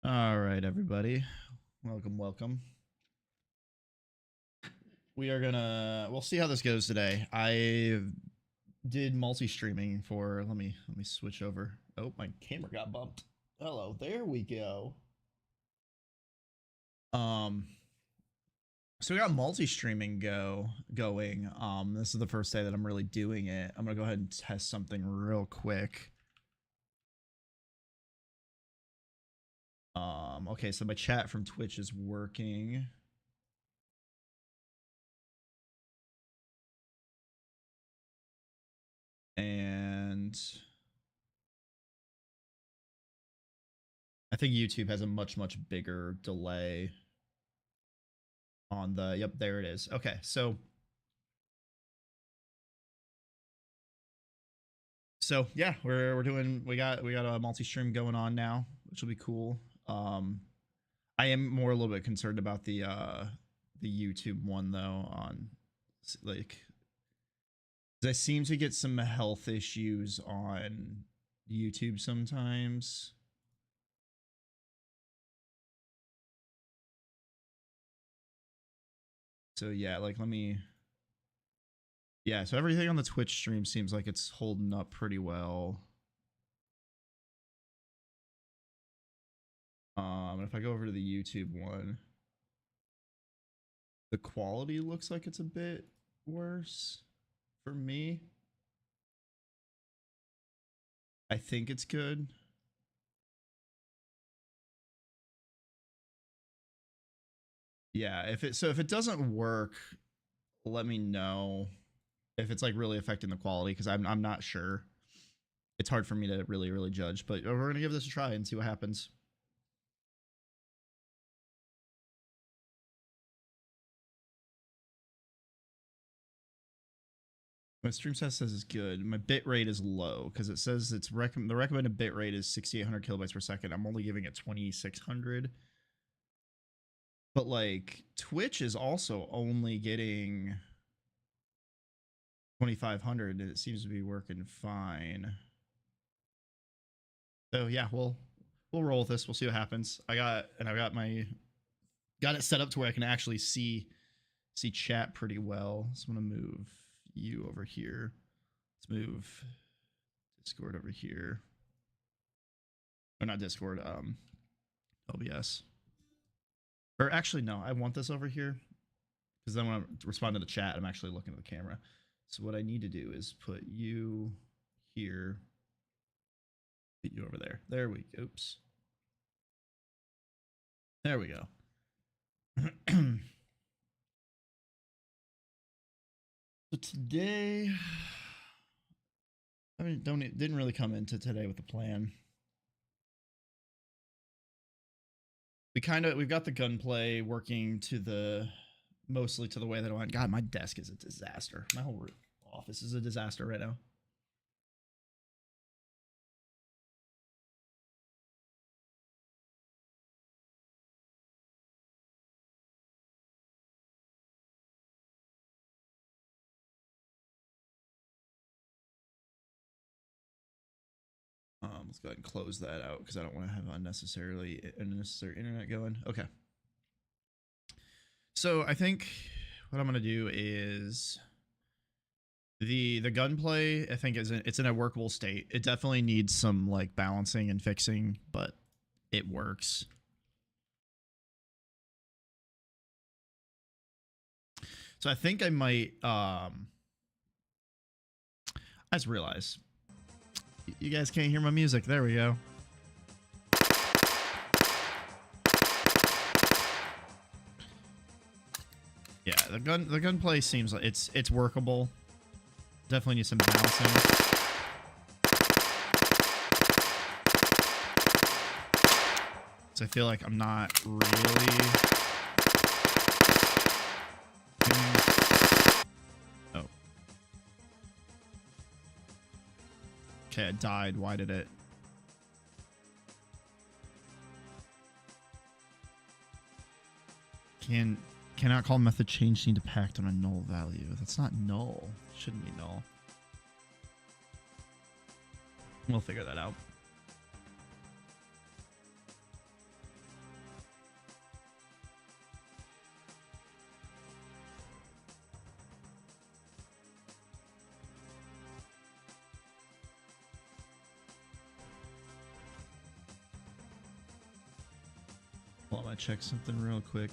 All right, everybody. Welcome. We'll see how this goes today. I did multi-streaming for let me switch over. Oh, my camera got bumped. Hello, there we go. Um so we got multi-streaming going. This is the first day that I'm really doing it. I'm gonna go ahead and test something real quick. Okay, so my chat from Twitch is working. And I think YouTube has a much bigger delay on the, yep, there it is. Okay, so yeah, we got a multi-stream going on now, which will be cool. I am more a little bit concerned about the YouTube one though, on like, I seem to get some health issues on YouTube sometimes. So yeah, like yeah, so everything on the Twitch stream seems like it's holding up pretty well. If I go over to the YouTube one, the quality looks like it's a bit worse for me. I think it's good. Yeah, if it doesn't work, let me know if it's like really affecting the quality, because I'm not sure. It's hard for me to really judge, but we're gonna give this a try and see what happens. My stream test says it's good. My bit rate is low because it says the recommended bit rate is 6,800 kilobytes per second. I'm only giving it 2,600. But like Twitch is also only getting 2,500, and it seems to be working fine. So yeah, we'll roll with this. We'll see what happens. I got it set up to where I can actually see chat pretty well. So I'm gonna move you over here. Let's move Discord over here. Or not Discord, OBS. Or actually, no, I want this over here, because then when I respond to the chat, I'm actually looking at the camera. So what I need to do is put you here, put you over there. There we go. Oops. There we go. So today, I mean, didn't really come into today with a plan. We've got the gunplay working mostly to the way that I want. God, my desk is a disaster. My whole office is a disaster right now. Let's go ahead and close that out because I don't want to have unnecessary internet going. Okay. So I think what I'm gonna do is the gunplay. I think it's in a workable state. It definitely needs some like balancing and fixing, but it works. So I think I might. I just realized you guys can't hear my music. There we go. Yeah, the gunplay seems like it's workable. Definitely need some balancing. So I feel like I'm not really. Oh. Okay, it died. Why did it? Cannot call method change need to packed on a null value. That's not null. Shouldn't be null. We'll figure that out. Hold on, I check something real quick.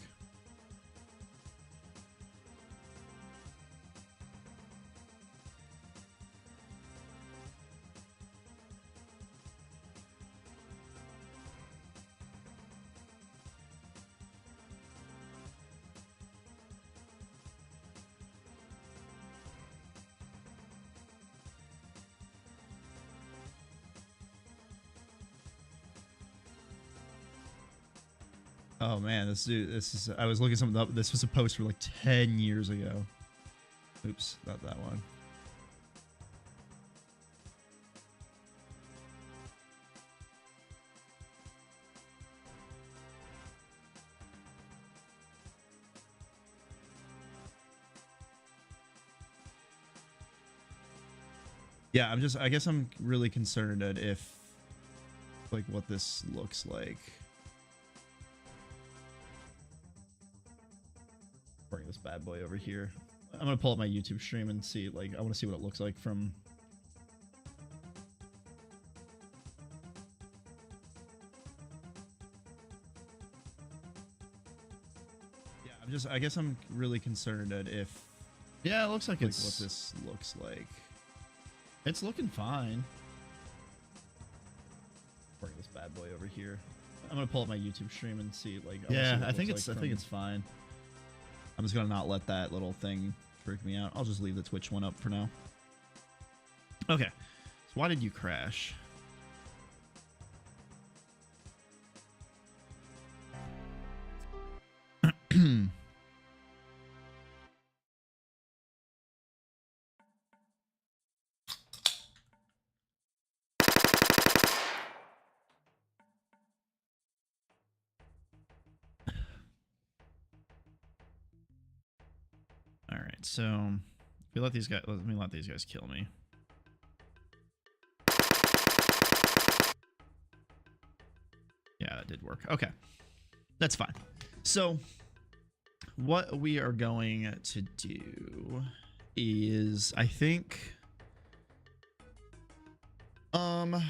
Oh man, this is, I was looking something up. This was a post from like 10 years ago. Oops, not that one. Yeah, I guess I'm really concerned at if, like, what this looks like. Bring this bad boy over here. I'm gonna pull up my YouTube stream and see, like, I want to see what it looks like from. Yeah, I guess I'm really concerned at if. Yeah, it looks like it's what this looks like. It's looking fine. Bring this bad boy over here. I'm gonna pull up my YouTube stream and see, like, I think it's fine. I'm just gonna not let that little thing freak me out. I'll just leave the Twitch one up for now. Okay, so why did you crash? All right, so we let these guys. Let me let these guys kill me. Yeah, that did work. Okay, that's fine. So what we are going to do is, I think, we're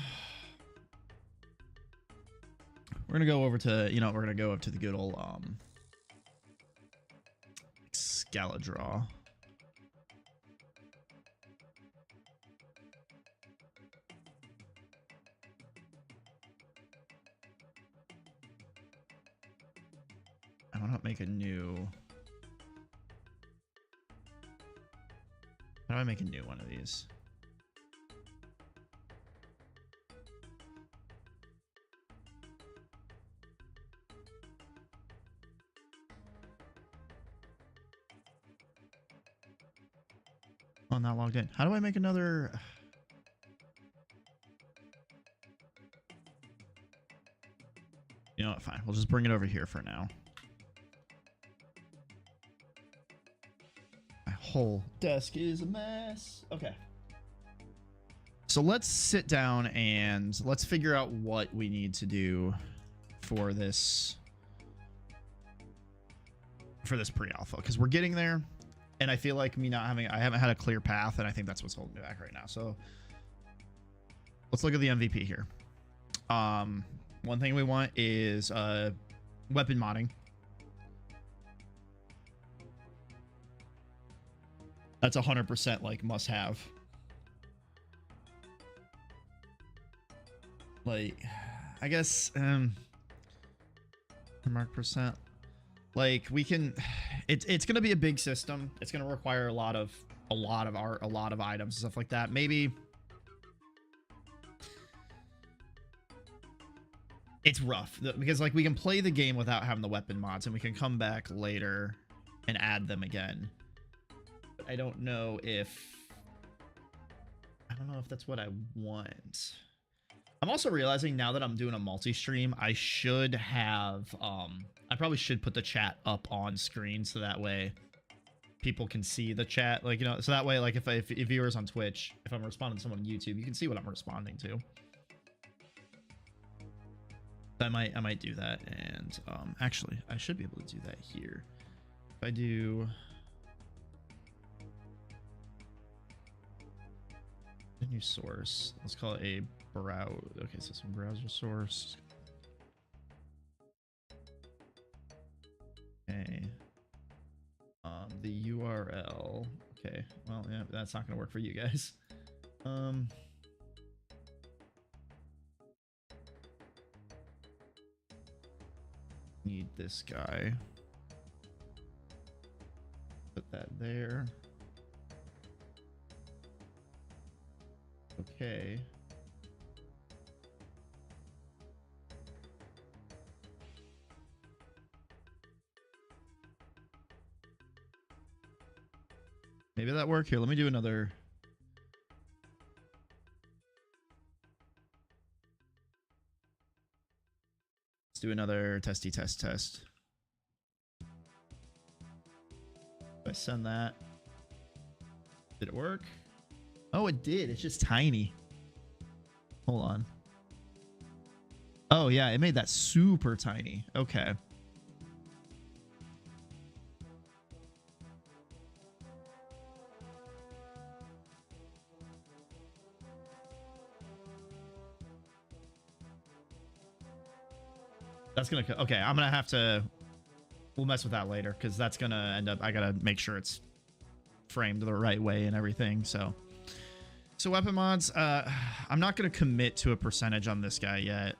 gonna go over to, we're gonna go up to the good old Scaladraw. I want to make a new. How do I make a new one of these? Oh, I'm not logged in. How do I make another? You know what? Fine. We'll just bring it over here for now. My whole desk is a mess. Okay. So let's sit down and let's figure out what we need to do for this pre-alpha, because we're getting there. And I feel like I haven't had a clear path, and I think that's what's holding me back right now. So let's look at the MVP here. One thing we want is weapon modding. That's 100% like must have. Like, I guess mark percent. Like, we can, it's gonna be a big system. It's gonna require a lot of art, a lot of items, stuff like that. Maybe it's rough because, like, we can play the game without having the weapon mods, and we can come back later and add them again. But I don't know if that's what I want. I'm also realizing now that I'm doing a multi-stream, I should have, I probably should put the chat up on screen so that way people can see the chat. Like, so that way, like, if viewers on Twitch, if I'm responding to someone on YouTube, you can see what I'm responding to. I might do that. And actually, I should be able to do that here. If I do a new source, let's call it a browse. Okay, so some browser source. Okay. The URL. Okay. Well, yeah, that's not gonna work for you guys. Need this guy. Put that there. Okay. Maybe that work. Here, let me do another. Let's do another testy test. If I send that, did it work? Oh, it did. It's just tiny. Hold on. Oh yeah, it made that super tiny. Okay. That's gonna, okay, I'm gonna have to, we'll mess with that later because that's gonna end up, I gotta make sure it's framed the right way and everything. So weapon mods, I'm not gonna commit to a percentage on this guy yet.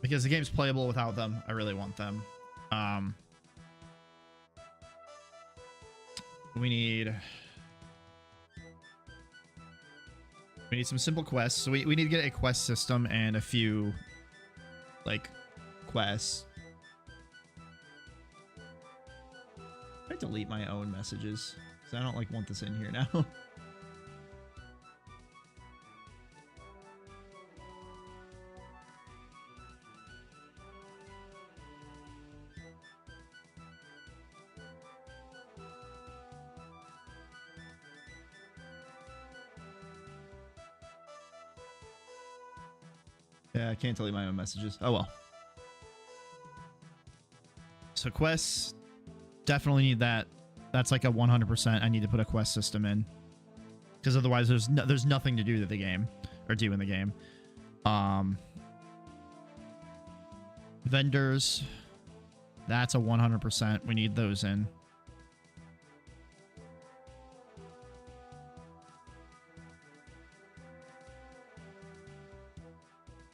Because the game's playable without them. I really want them. We need some simple quests. So we need to get a quest system and a few like quests. I delete my own messages because I don't like want this in here now. Yeah, I can't delete my own messages. Oh well. So quests, definitely need that. That's like a 100%. I need to put a quest system in because otherwise there's nothing to do to the game or do in the game. Vendors, that's a 100%. We need those in.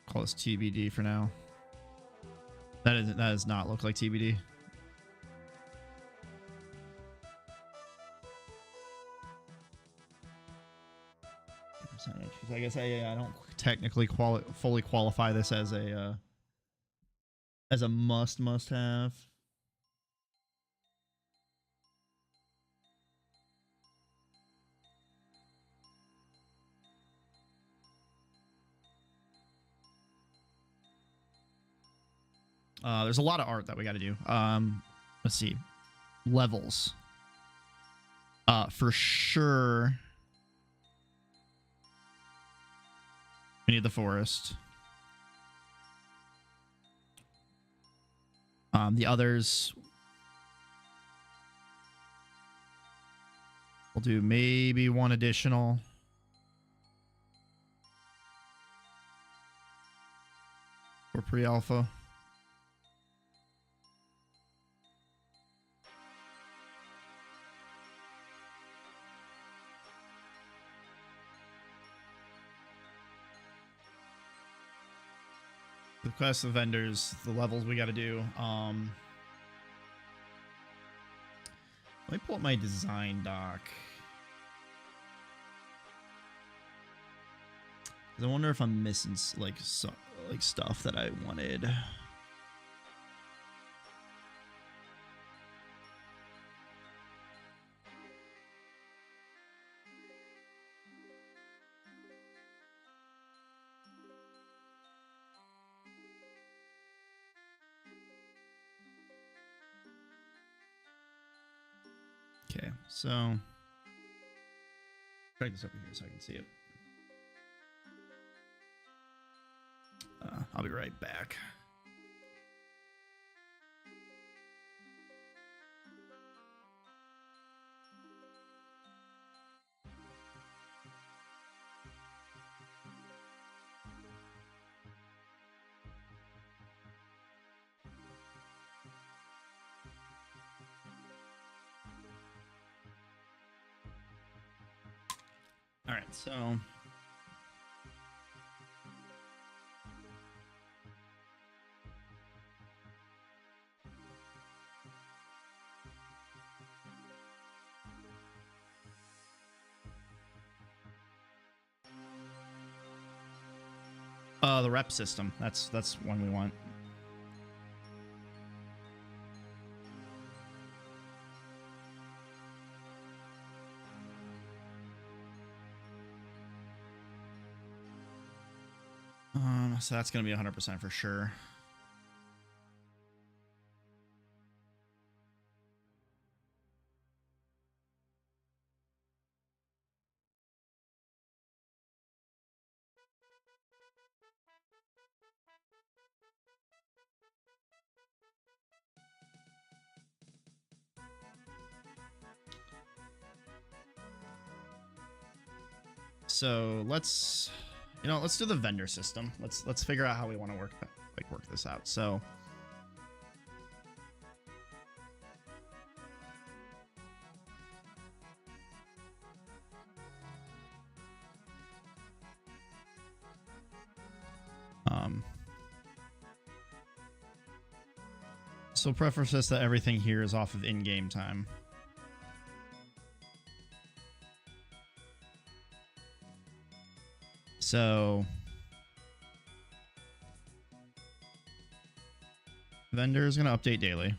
Call this TBD for now. That does not look like TBD. Percentage. I guess I don't technically fully qualify this as a must have. There's a lot of art that we got to do. Let's see. Levels. For sure. We need the forest. The others. We'll do maybe one additional. For pre-alpha. The quest, the vendors, the levels we got to do. Let me pull up my design doc. I wonder if I'm missing like stuff that I wanted. Okay, so drag this over here so I can see it. I'll be right back. All right, so the rep system. That's one we want. So that's going to be 100% for sure. So let's do the vendor system. Let's figure out how we want to work this out. So so preferences that everything here is off of in-game time. So vendor is going to update daily.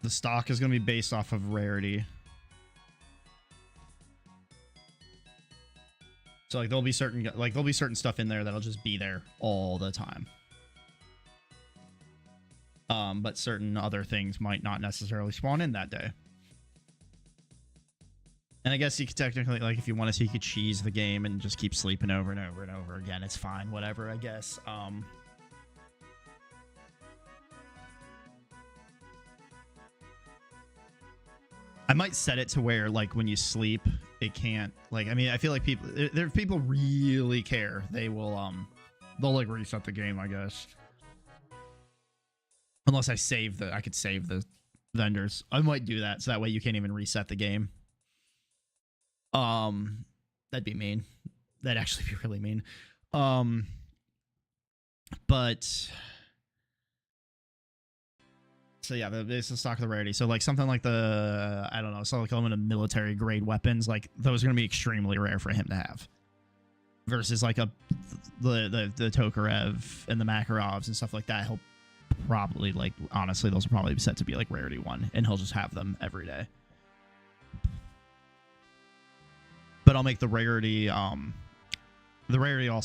The stock is going to be based off of rarity. So there'll be certain stuff in there that'll just be there all the time. But certain other things might not necessarily spawn in that day. And I guess you could technically, if you want to, you could cheese the game and just keep sleeping over and over and over again. It's fine, whatever, I guess. I might set it to where, when you sleep, it can't, I mean, I feel like if people really care, they will, they'll, reset the game, I guess. Unless I could save the vendors. I might do that, so that way you can't even reset the game. That'd be mean. That'd actually be really mean. But so yeah, it's the stock of the rarity. So something like the, I don't know, so element military grade weapons, those are gonna be extremely rare for him to have. Versus the Tokarev and the Makarovs and stuff like that, he'll probably honestly those will probably be set to be rarity 1, and he'll just have them every day. But I'll make the rarity also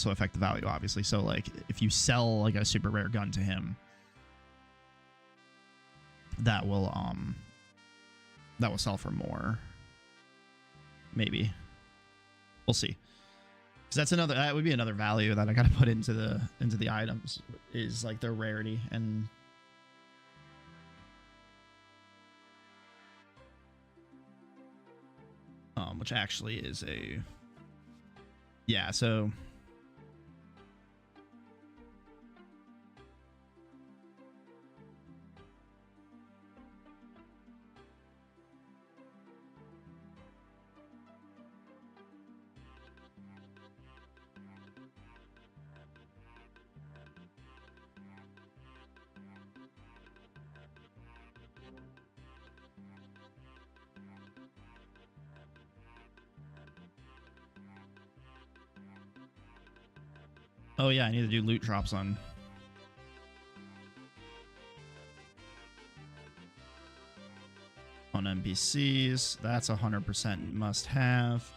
affect the value, obviously. So if you sell a super rare gun to him, that will sell for more. Maybe. We'll see. Because that would be another value that I gotta put into the items, is their rarity, and which actually is so oh yeah, I need to do loot drops on NPCs. That's 100% must have.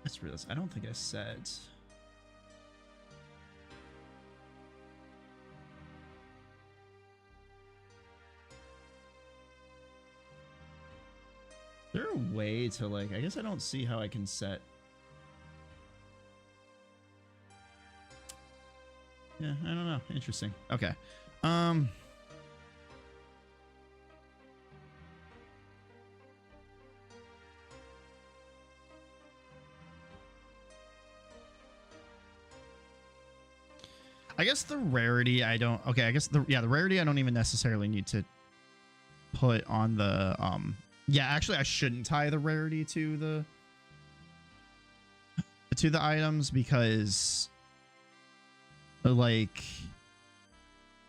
Let's read this. I don't think I said. Is there a way to I guess I don't see how I can set. Yeah, I don't know. Interesting. Okay. guess the rarity I don't. Okay, I guess the rarity I don't even necessarily need to put on the Yeah, actually I shouldn't tie the rarity to the items, because like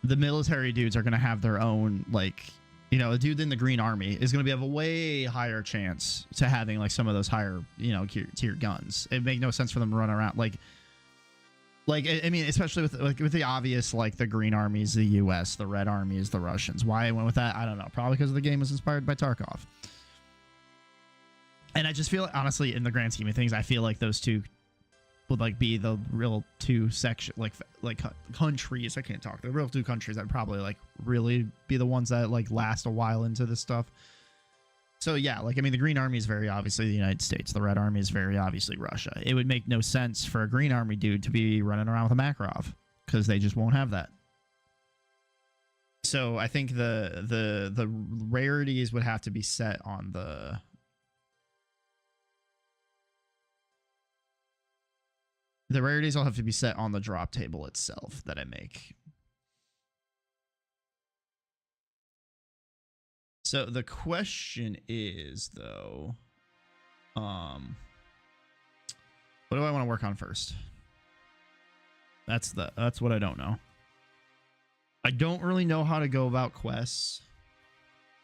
the military dudes are gonna have their own, like, you know, a dude in the Green Army is gonna have a way higher chance to having like some of those higher, you know, tier guns. It make no sense for them to run around like I mean, especially with the obvious, like the Green Army is the US, the Red Army is the Russians. Why I went with that, I don't know. Probably because the game was inspired by Tarkov. And I just feel, honestly, in the grand scheme of things, I feel like those two would like be the real two like countries. I can't talk. The real two countries that would probably like really be the ones that like last a while into this stuff. So yeah, like, I mean, the Green Army is very obviously the United States. The Red Army is very obviously Russia. It would make no sense for a Green Army dude to be running around with a Makarov, because they just won't have that. So I think the rarities would have to be set on the rarities will have to be set on the drop table itself that I make. So the question is, though, what do I want to work on first? That's what I don't know. I don't really know how to go about quests,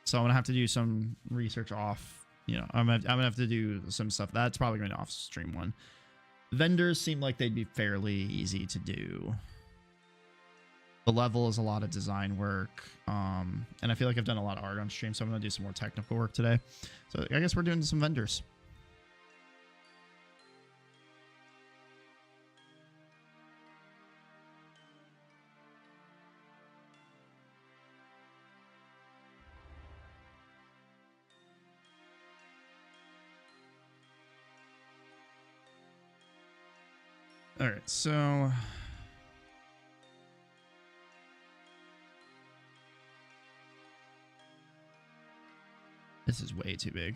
so I'm gonna have to do some research off. You know, I'm gonna have to do some stuff. That's probably going to off stream one. Vendors seem like they'd be fairly easy to do. The level is a lot of design work, and I feel like I've done a lot of art on stream, so I'm going to do some more technical work today. So I guess we're doing some vendors. All right, so this is way too big.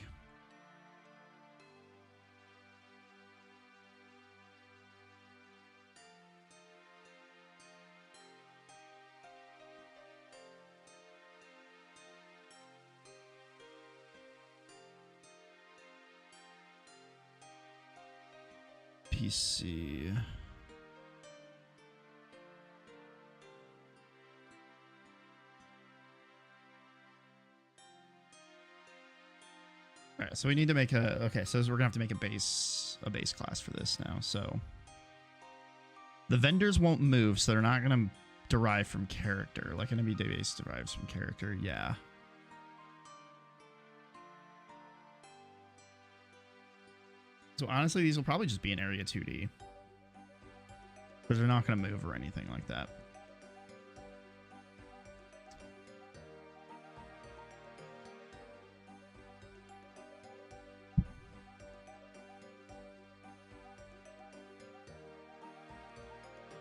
PC. All right, so we need to make a, okay, so we're gonna have to make a base class for this now. So the vendors won't move, so they're not gonna derive from character. Like an enemy base derives from character, yeah. So honestly, these will probably just be in area 2D, because they're not gonna move or anything like that.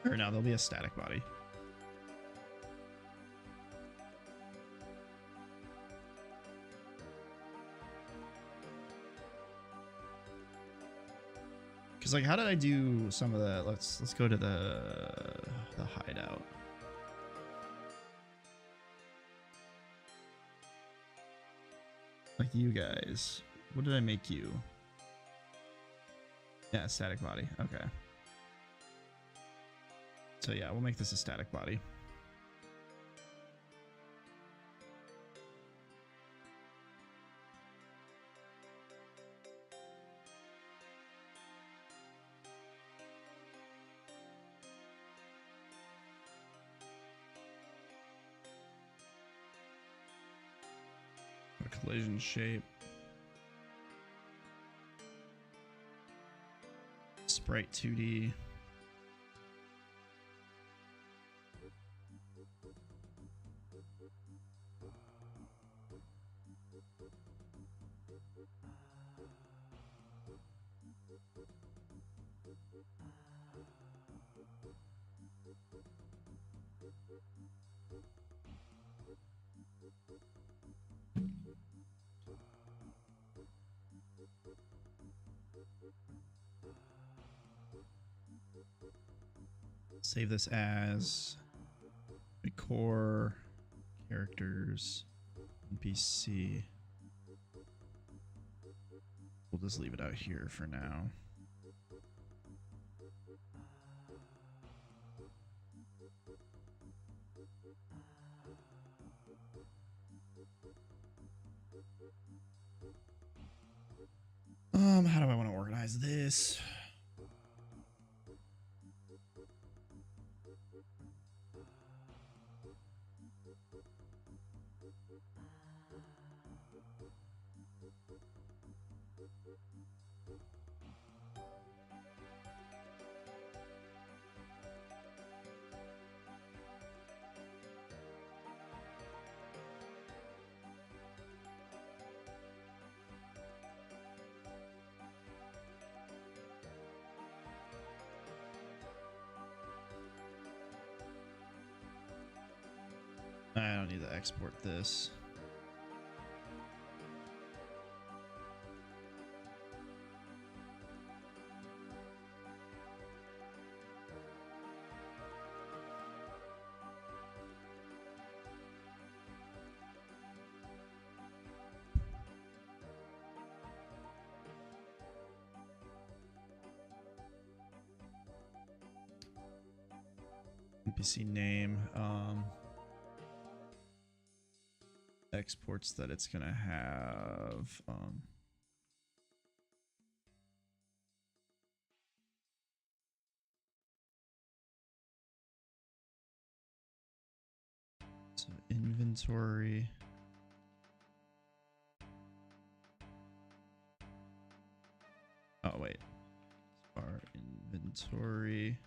Or no, there'll be a static body. Because like, how did I do some of the? Let's go to the hideout. Like you guys, what did I make you? Yeah, static body. Okay. So yeah, we'll make this a static body. A collision shape. Sprite 2D. Save this as core characters NPC. We'll just leave it out here for now. How do I want to organize this? I don't need to export this. NPC name. Exports that it's gonna have. So inventory. Oh wait, our inventory.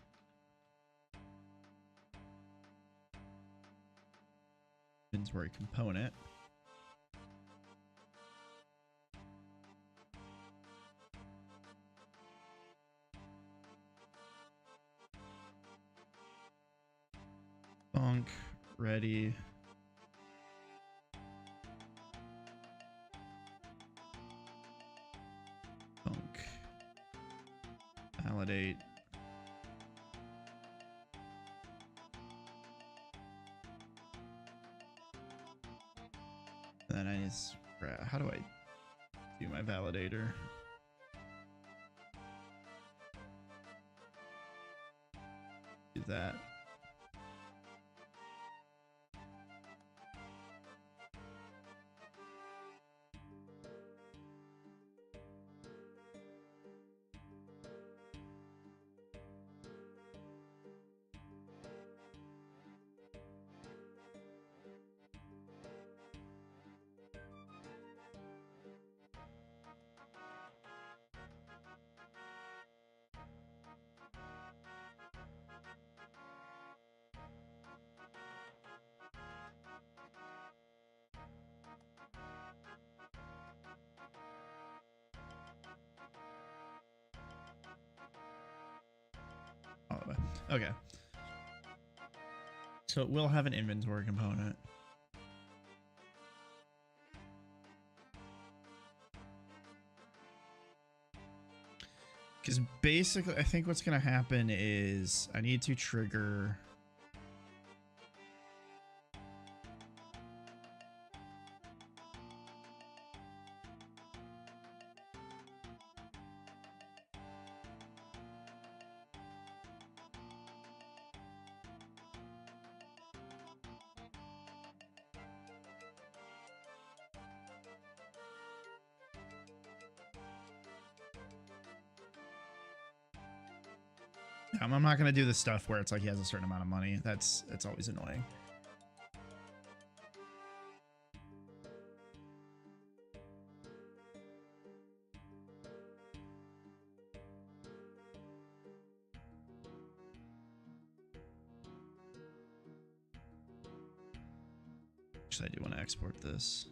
Inventory component. Bonk, ready. Bonk. Validate. And then I just, how do I do my validator? Do that. All the way. Okay. So it will have an inventory component. Because basically, I think what's going to happen is I need to trigger... I'm not going to do the stuff where it's like he has a certain amount of money. That's always annoying. Actually, I do want to export this.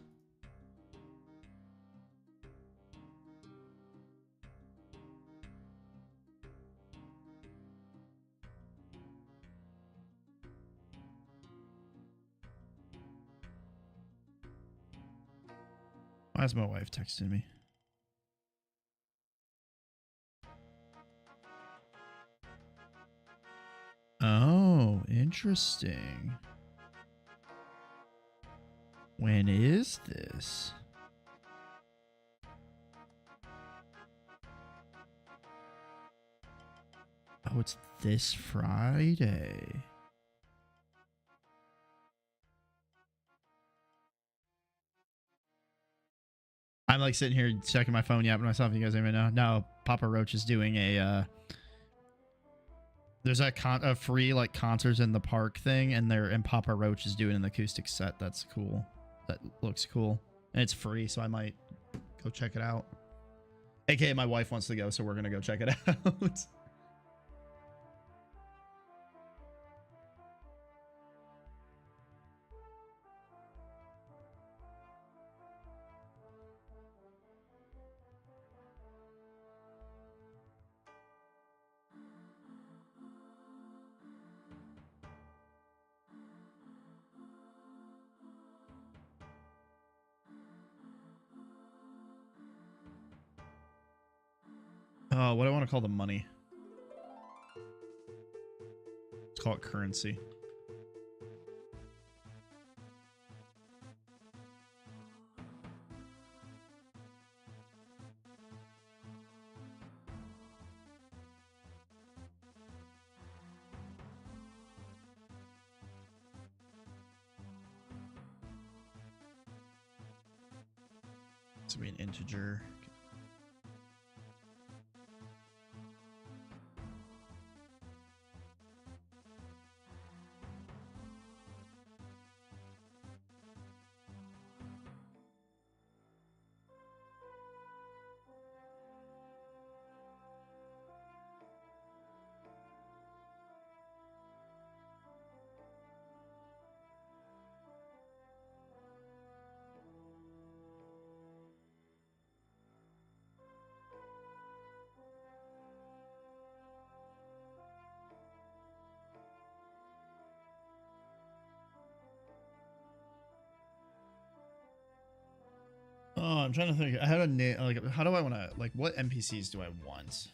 Why is my wife texting me? Interesting. When is this? Oh, it's this Friday. I'm like sitting here checking my phone, yapping myself. You guys even know? No, Papa Roach is doing a there's a free like concerts in the park thing, and Papa Roach is doing an acoustic set. That's cool. That looks cool, and it's free, so I might go check it out. AKA my wife wants to go, so we're gonna go check it out. Oh, what do I want to call the money? Let's call it currency. To be an integer. Oh, I'm trying to think. I had a name. Like, how do I want to? Like, what NPCs do I want?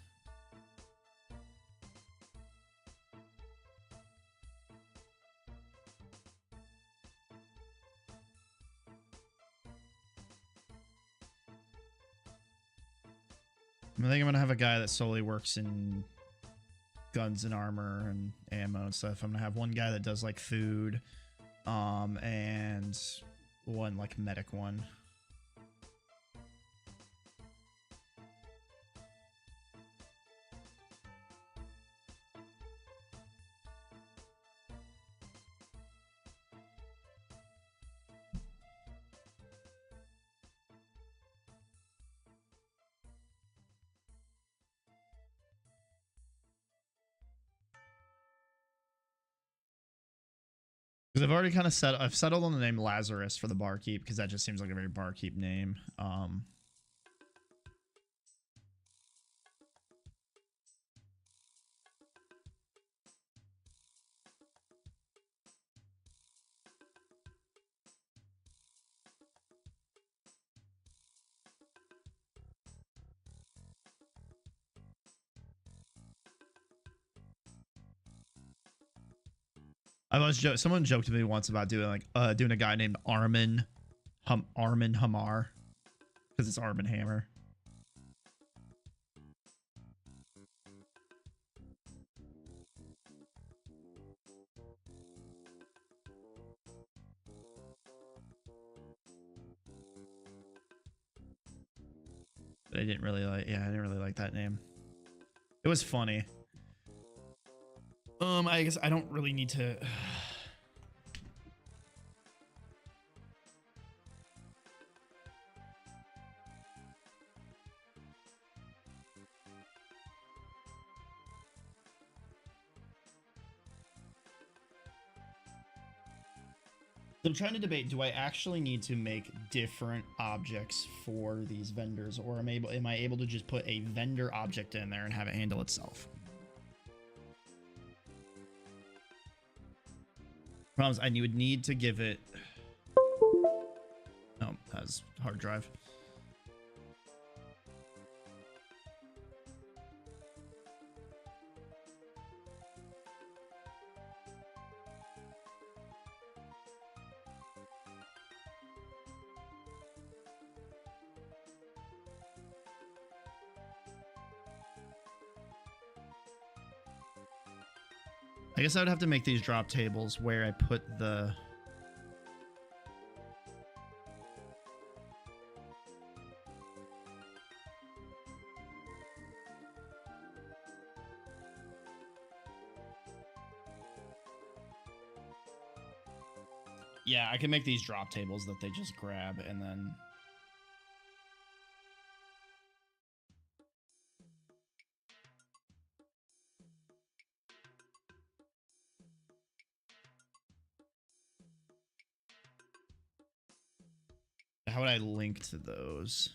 I think I'm gonna have a guy that solely works in guns and armor and ammo and stuff. I'm gonna have one guy that does like food, and one like medic one. Because I've already kind of I've settled on the name Lazarus for the barkeep because that just seems like a very barkeep name. Someone joked to me once about doing like doing a guy named Armin Hamar because it's Armin Hammer. But I didn't really like that name. It was funny. I guess I don't really need to. I'm trying to debate, do I actually need to make different objects for these vendors, or am I able to just put a vendor object in there and have it handle itself? Problems, I would need to give it... Oh, that's hard drive. I guess I would have to make these drop tables where I put the... Yeah, I can make these drop tables that they just grab and then... How would I link to those?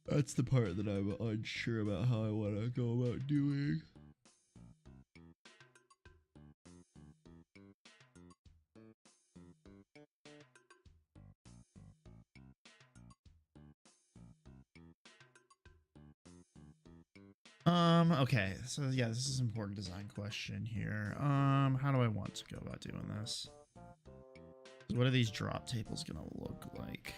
That's the part that I'm unsure about how I want to go about doing. Okay, so yeah, this is an important design question here. How do I want to go about doing this? What are these drop tables gonna look like?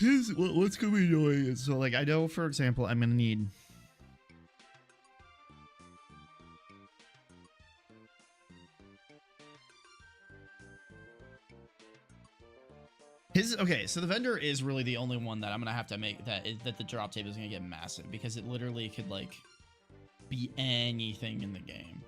Is what's gonna be annoying is, so like I know, for example, I'm gonna need his. Okay, so the vendor is really the only one that I'm gonna have to make that the drop table is gonna get massive, because it literally could like be anything in the game.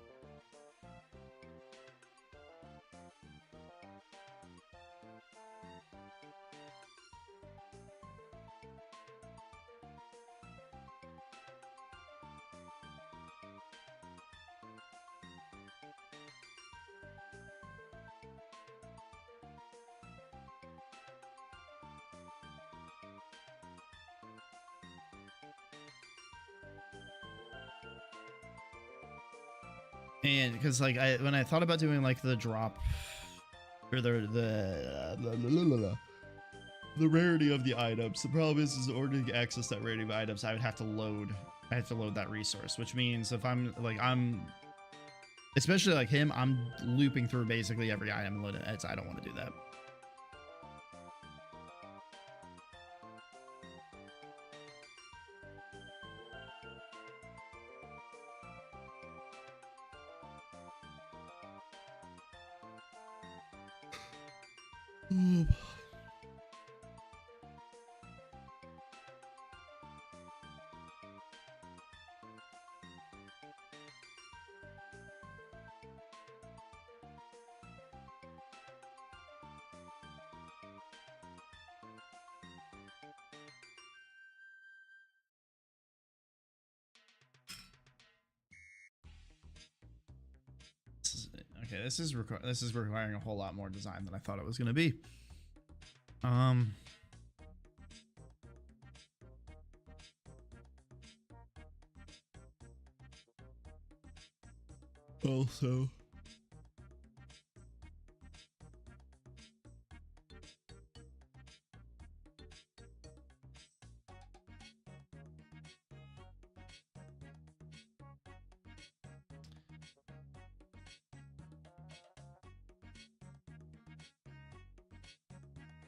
And because like when I thought about doing like the drop or the rarity of the items, the problem is in order to access that rarity of items, I would have to load that resource, which means if I'm especially like him, I'm looping through basically every item and loading it. I don't want to do that. Okay, this is requiring a whole lot more design than I thought it was going to be. Also,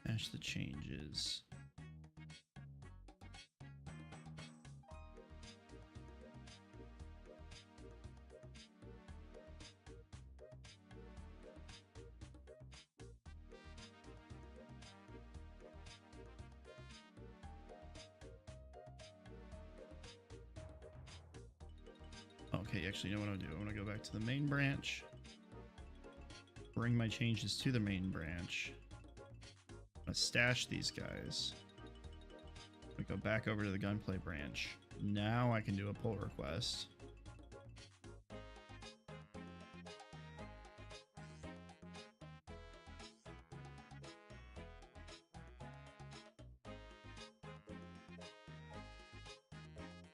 hash the changes. Okay, actually, you know what I'll do? I'm gonna go back to the main branch, bring my changes to the main branch. I'm gonna stash these guys. I'm gonna go back over to the gunplay branch. Now I can do a pull request.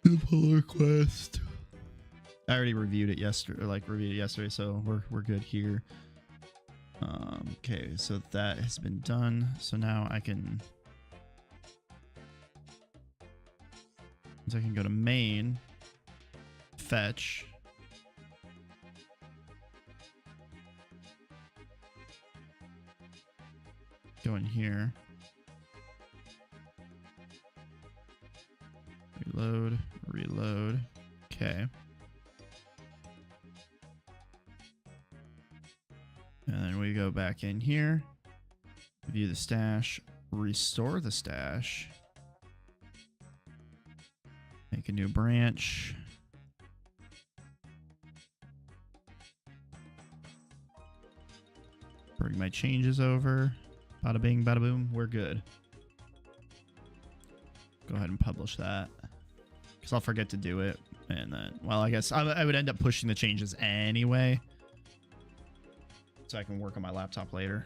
The pull request. I already reviewed it yesterday, so we're good here. Okay, so that has been done. So now I can go to main, fetch, go in here, reload. Okay. And then we go back in here, view the stash, restore the stash, make a new branch. Bring my changes over. Bada bing, bada boom. We're good. Go ahead and publish that, because I'll forget to do it. And then, well, I guess I would end up pushing the changes anyway, so I can work on my laptop later.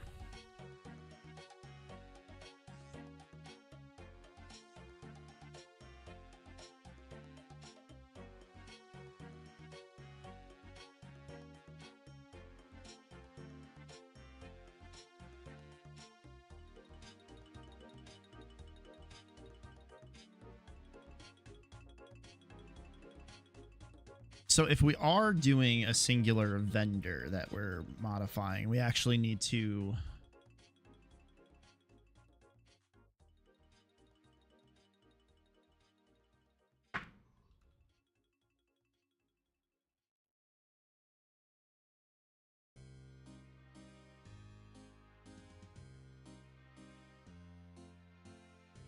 So if we are doing a singular vendor that we're modifying, we actually need to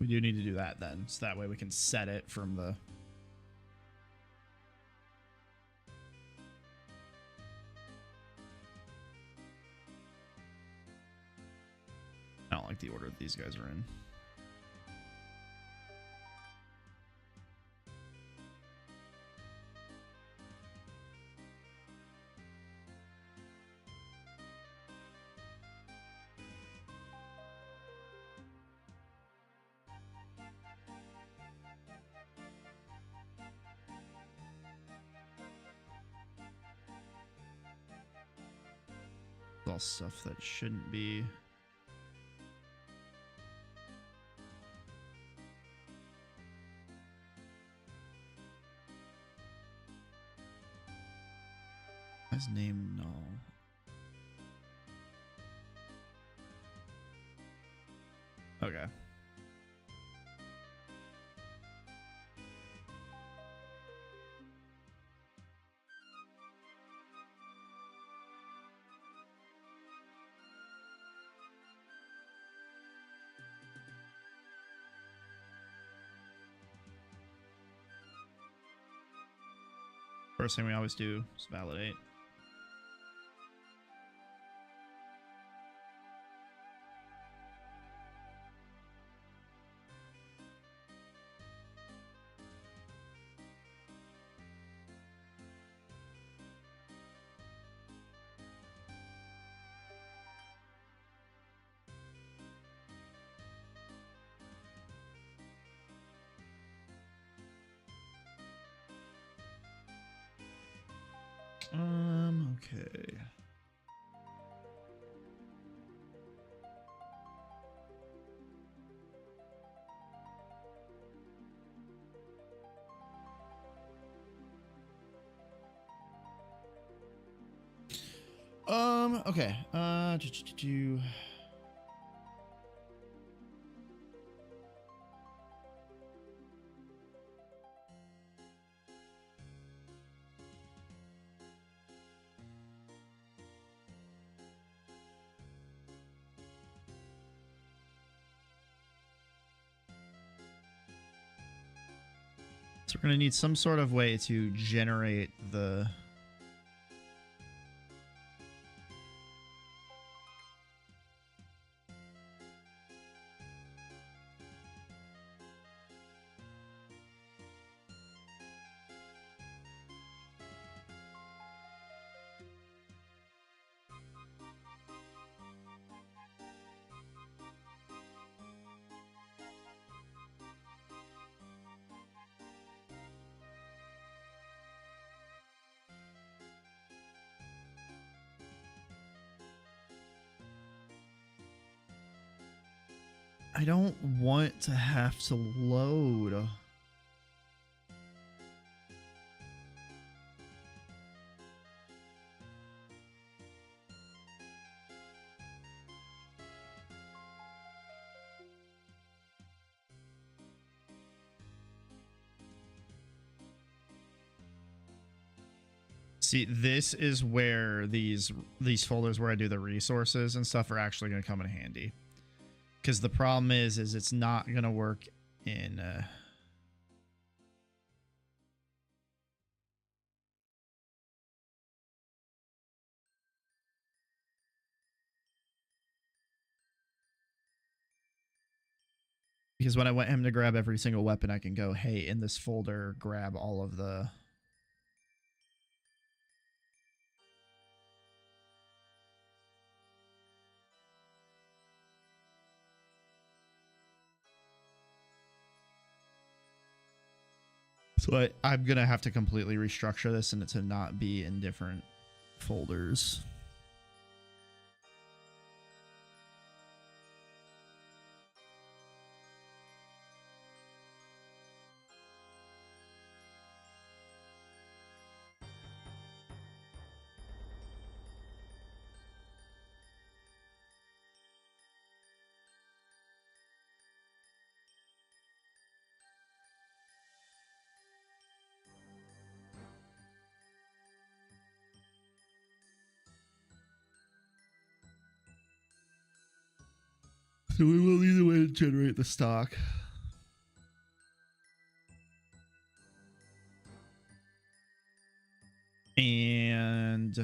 do that then, so that way we can set it from the I don't like the order that these guys are in. It's all stuff that shouldn't be. His name null. Okay. First thing we always do is validate. Okay. Okay. So we're going to need some sort of way to generate the I don't want to have to load. See, this is where these folders where I do the resources and stuff are actually going to come in handy. Because the problem is it's not going to work in... Because when I want him to grab every single weapon, I can go, hey, in this folder, grab all of the... So I'm going to have to completely restructure this and it to not be in different folders. So we will either way generate the stock. And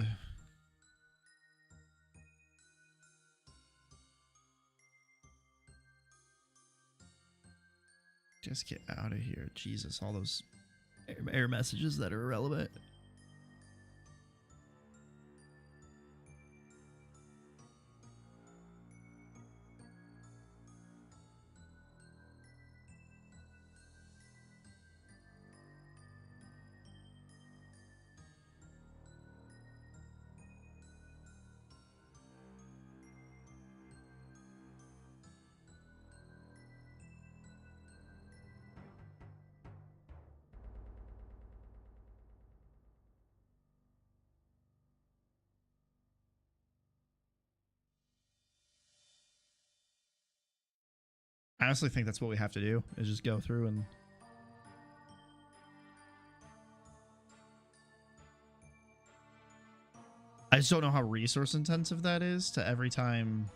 just get out of here. Jesus, all those error messages that are irrelevant. I honestly think that's what we have to do, is just go through and... I just don't know how resource intensive that is to every time...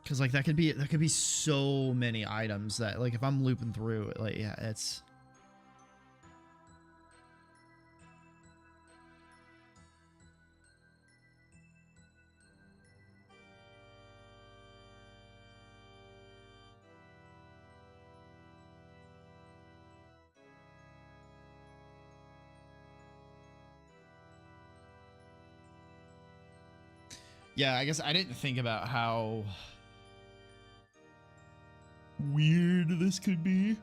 Because like that could be so many items that like if I'm looping through it, like yeah, it's... Yeah, I guess I didn't think about how weird this could be.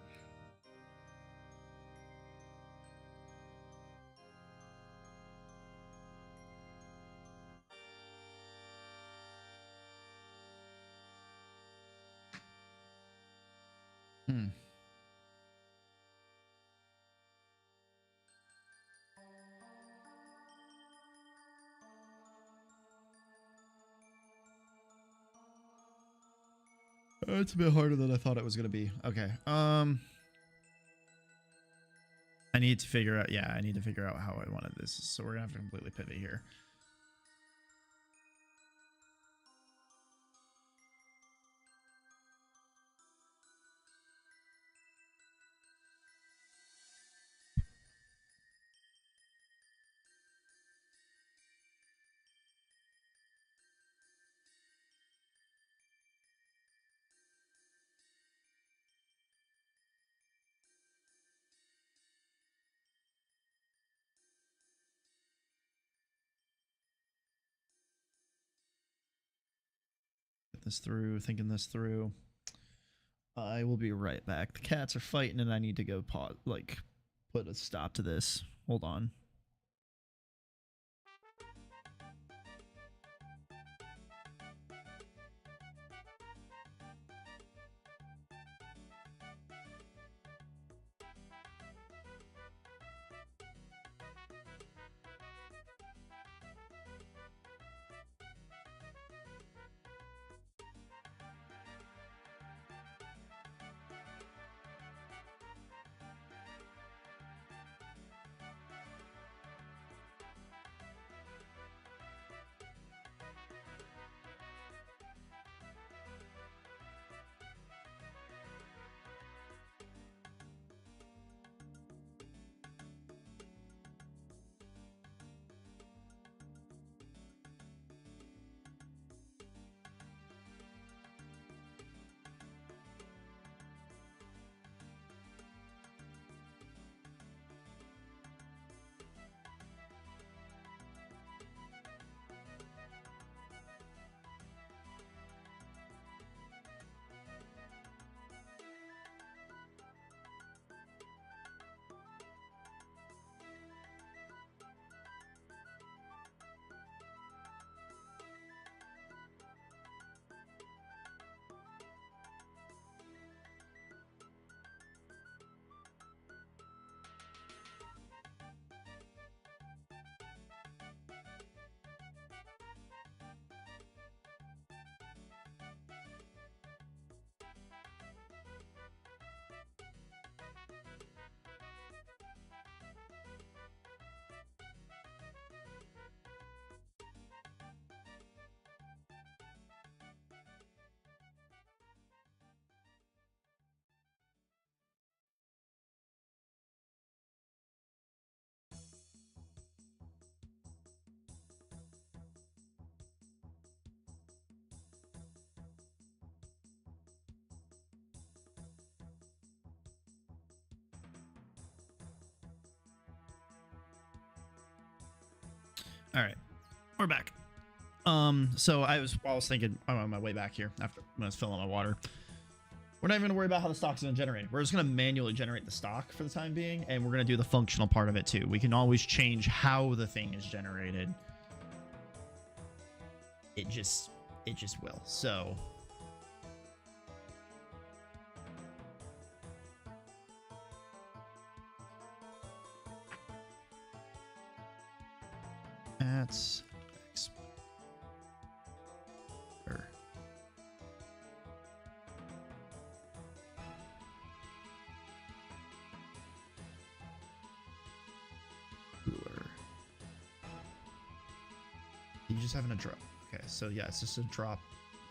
It's a bit harder than I thought it was going to be. Okay. I need to figure out, yeah, I need to figure out how I wanted this. So we're going to have to completely pivot here. This through, thinking this through. I will be right back. The cats are fighting and I need to go pause, like put a stop to this. Hold on. All right, we're back. So I was thinking on my way back here after when I was filling my water. We're not even gonna worry about how the stock's gonna generate. We're just gonna manually generate the stock for the time being, and we're gonna do the functional part of it too. We can always change how the thing is generated. It just will. So that's you just having a drop. Okay, so yeah, it's just a drop,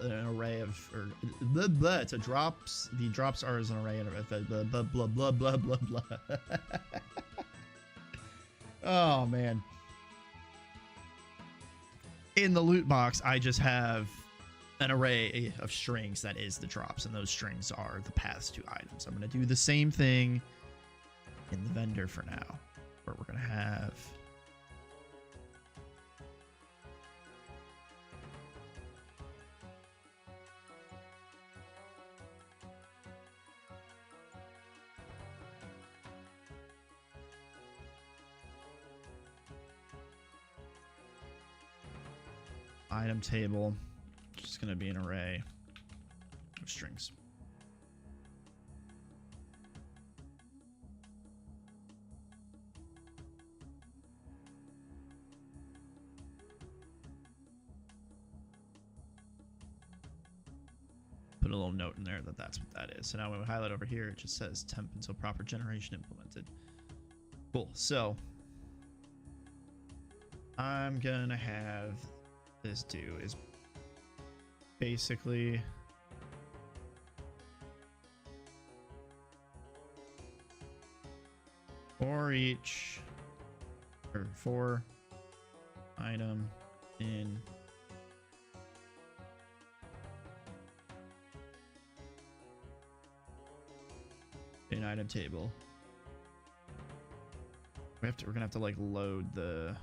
an array of, or blah, blah, it's a drops. The drops are as an array of blah blah blah blah blah blah blah. Oh man. In the loot box, I just have an array of strings that is the drops, and those strings are the paths to items. I'm going to do the same thing in the vendor for now, where we're going to have item table, just going to be an array of strings. Put a little note in there that that's what that is. So now when we highlight over here, it just says temp until proper generation implemented. Cool. So I'm going to have this do is basically for each or for item in item table. We're gonna have to like load the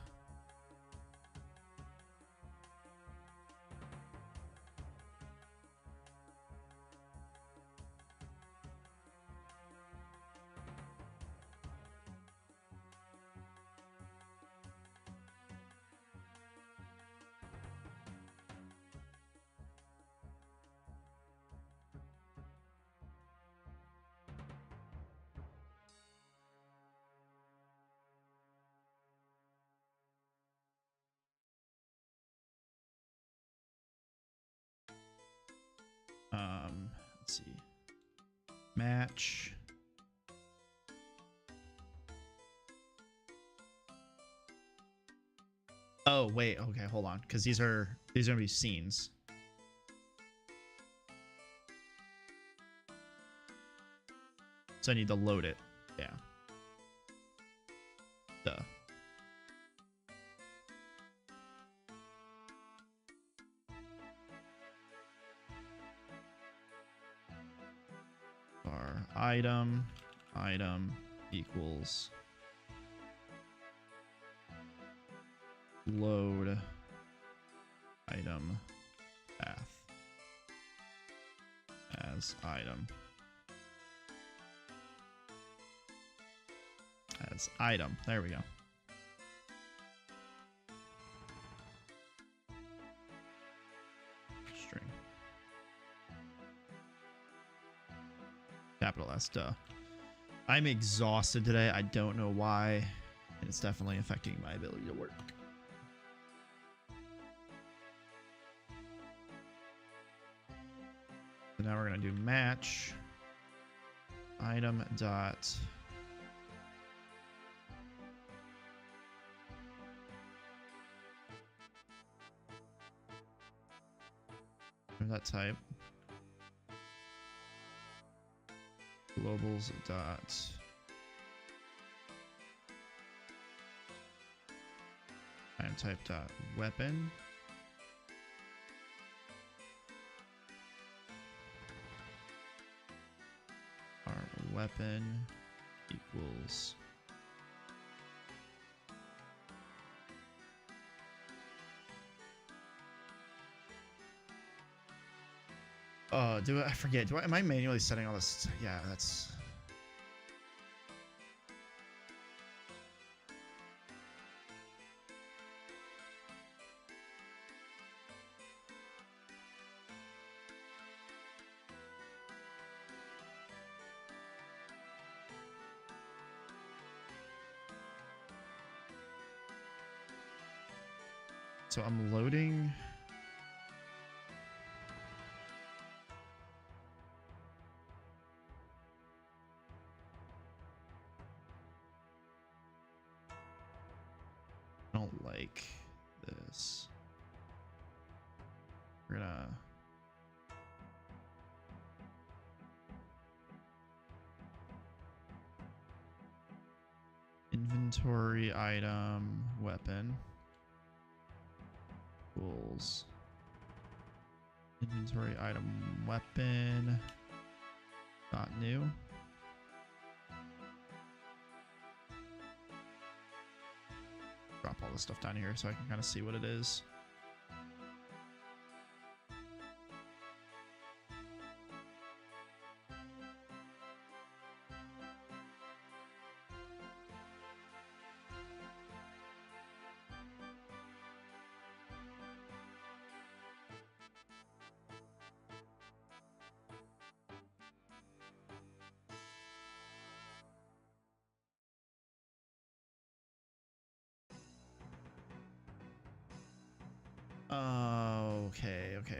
let's see, match oh wait, okay, hold on, because these are gonna be scenes. So I need to load it. Yeah. Duh. Our item equals load item path as item There we go. String. Capital S, duh. I'm exhausted today. I don't know why. And it's definitely affecting my ability to work. So now we're going to do match item dot that type globals dot item type dot weapon our weapon equals I forget? Am I manually setting all this? Yeah, that's. So I'm loading. I don't like this. We're gonna. Inventory item weapon. Tools. Inventory item weapon. Not new. Drop all this stuff down here so I can kind of see what it is.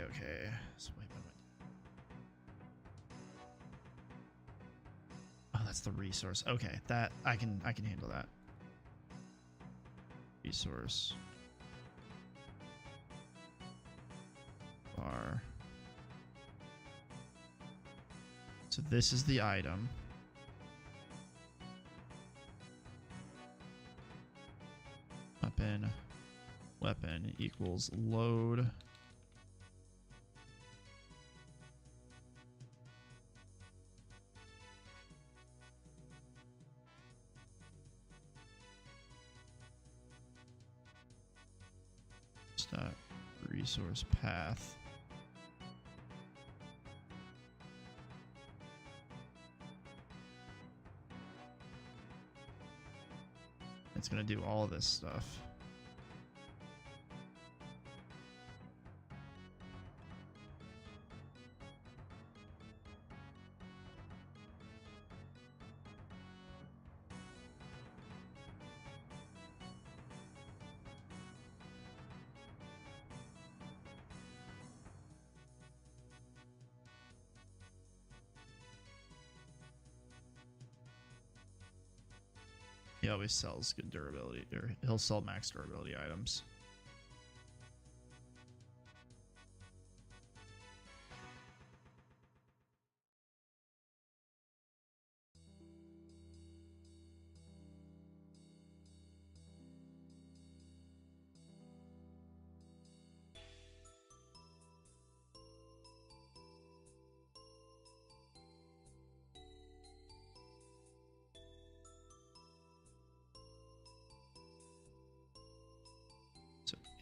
Okay. So wait. Oh, that's the resource. Okay, that I can handle that. Resource. Bar. So this is the item. Weapon equals load. Resource path. It's gonna do all this stuff. He always sells good durability, or he'll sell max durability items.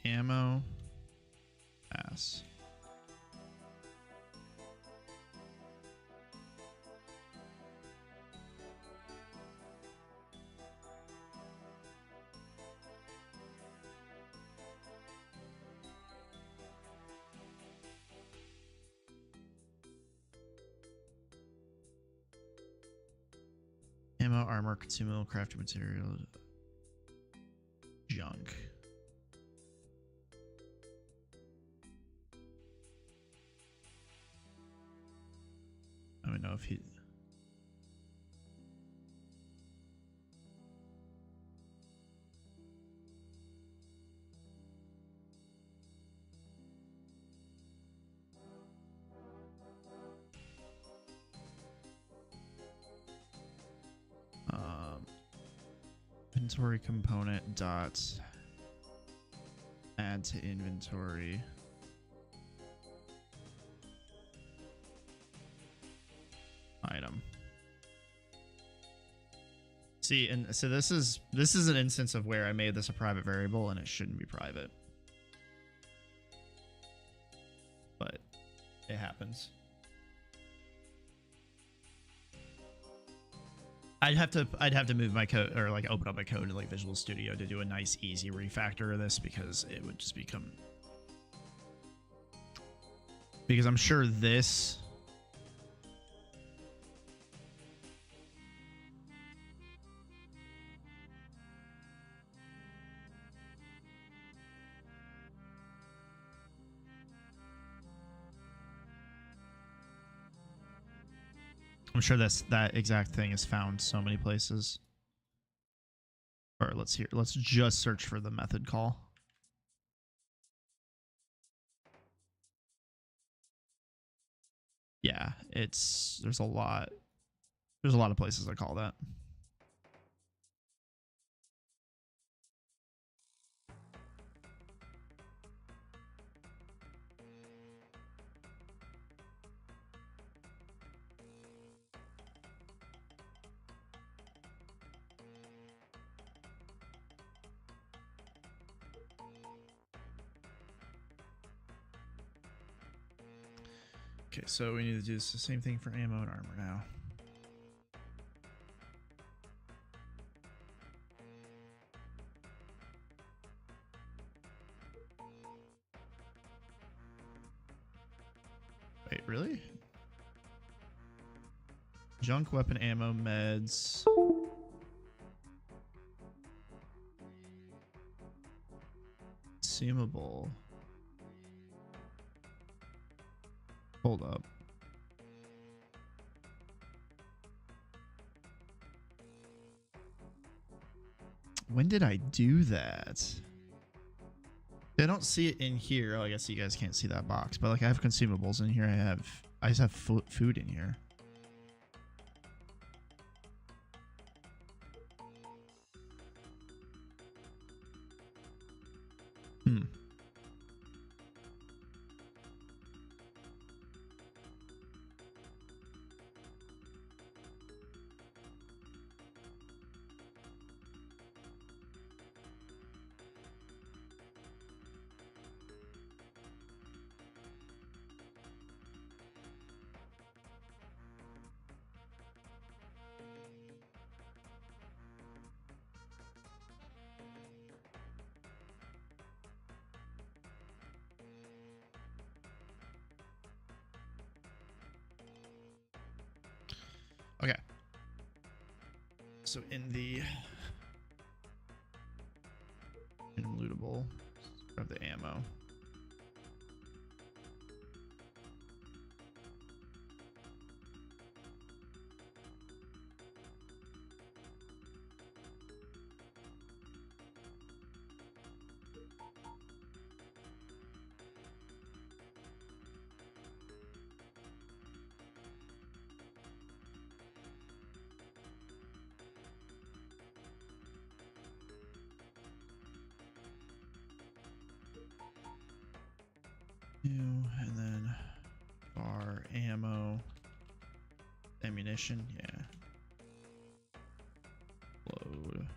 Ammo, pass. Ammo, armor, consumable, crafting material, junk. I don't know if he... inventory component dot add to inventory. Item. See, and so this is an instance of where I made this a private variable and it shouldn't be private. But it happens. I'd have to move my code or like open up my code in like Visual Studio to do a nice easy refactor of this because it would just become, because I'm sure this that exact thing is found so many places. Or let's just search for the method call. Yeah, there's a lot of places that call that. Okay, so we need to do the same thing for ammo and armor now. Wait, really? Junk weapon ammo meds. Consumable. Hold up. When did I do that? I don't see it in here. Oh, I guess you guys can't see that box, but like I have consumables in here. I just have food in here. Okay. So in the lootable, grab the ammo. And then bar ammo, ammunition, yeah. Load.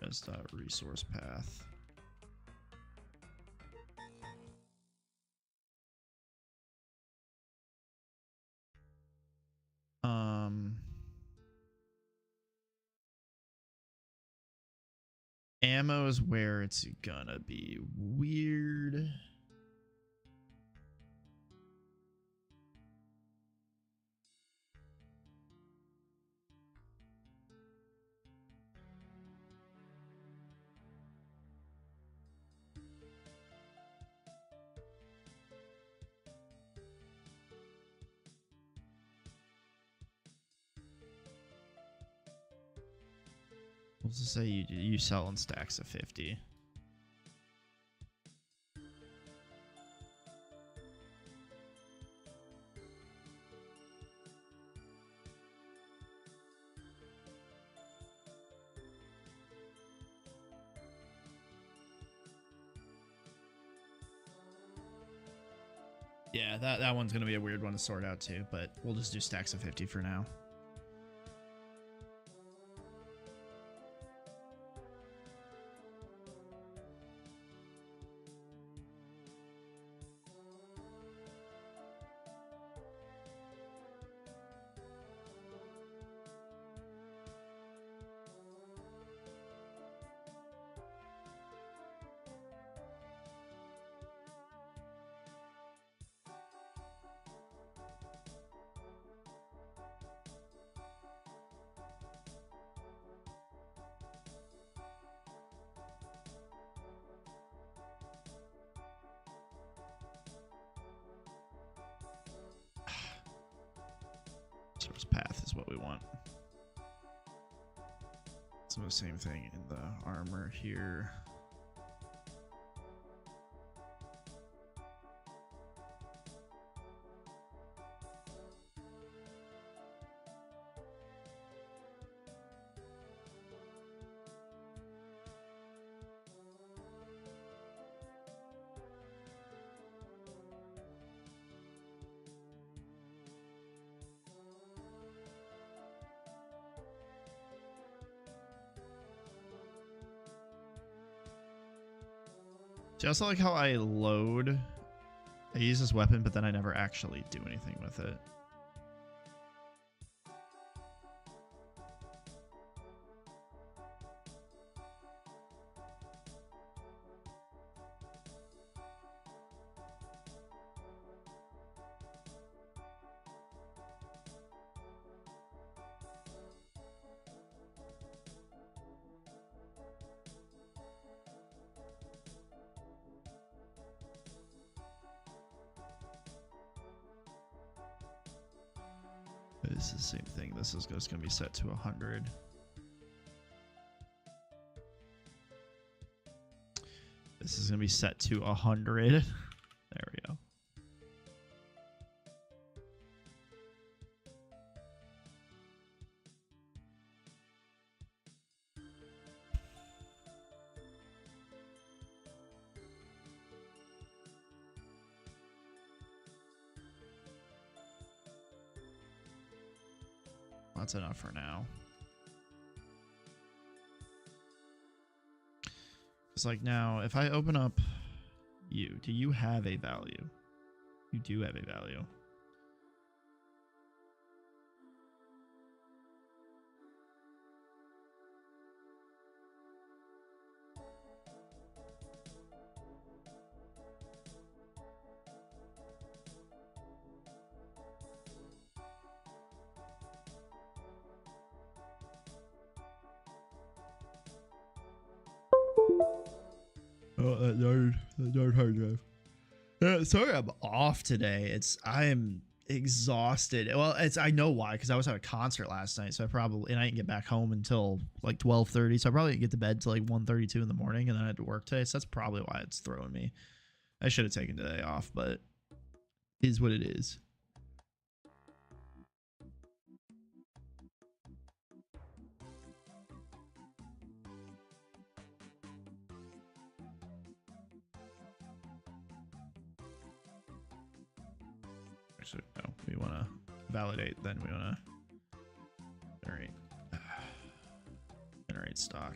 As resource path. Ammo is where it's gonna be weird. Let's just say you sell in stacks of 50. Yeah, that one's gonna be a weird one to sort out too, but we'll just do stacks of 50 for now. Source path is what we want. So the same thing in the armor here. See, I also like how I load. I use this weapon, but then I never actually do anything with it. This is the same thing. This is just going to be set to 100. This is going to be set to 100. There we go. That's enough for now. It's like now, if I open up you, do you have a value? You do have a value. Oh, that darn hard drive. Sorry, I'm off today. I am exhausted. Well, I know why, because I was at a concert last night, so I didn't get back home until like 12:30. So I probably didn't get to bed till like 1:32 in the morning, and then I had to work today. So that's probably why it's throwing me. I should have taken today off, but it is what it is. Actually, no, we want to validate, then we want to generate stock.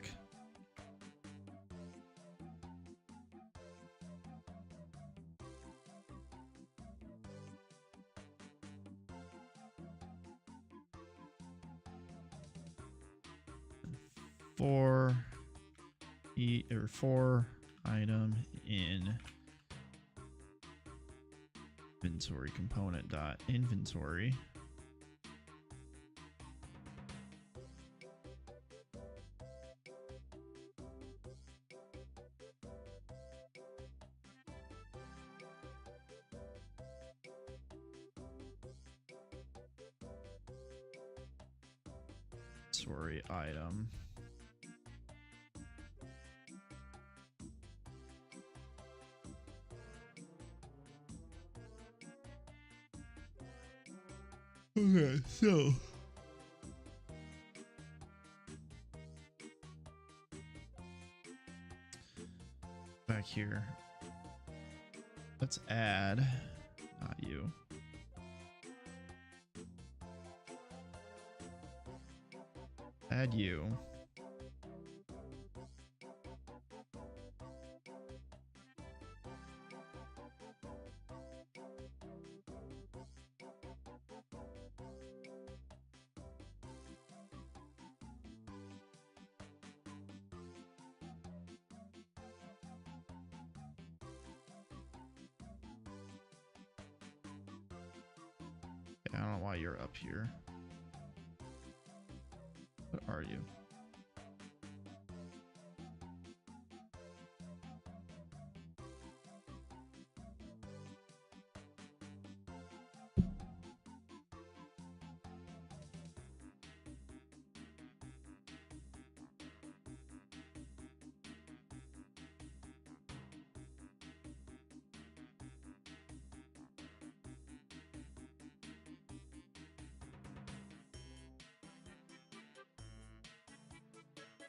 For item in inventory component dot inventory. Inventory item. Okay, so back here, let's add, not you. Add you. I don't know why you're up here. What are you?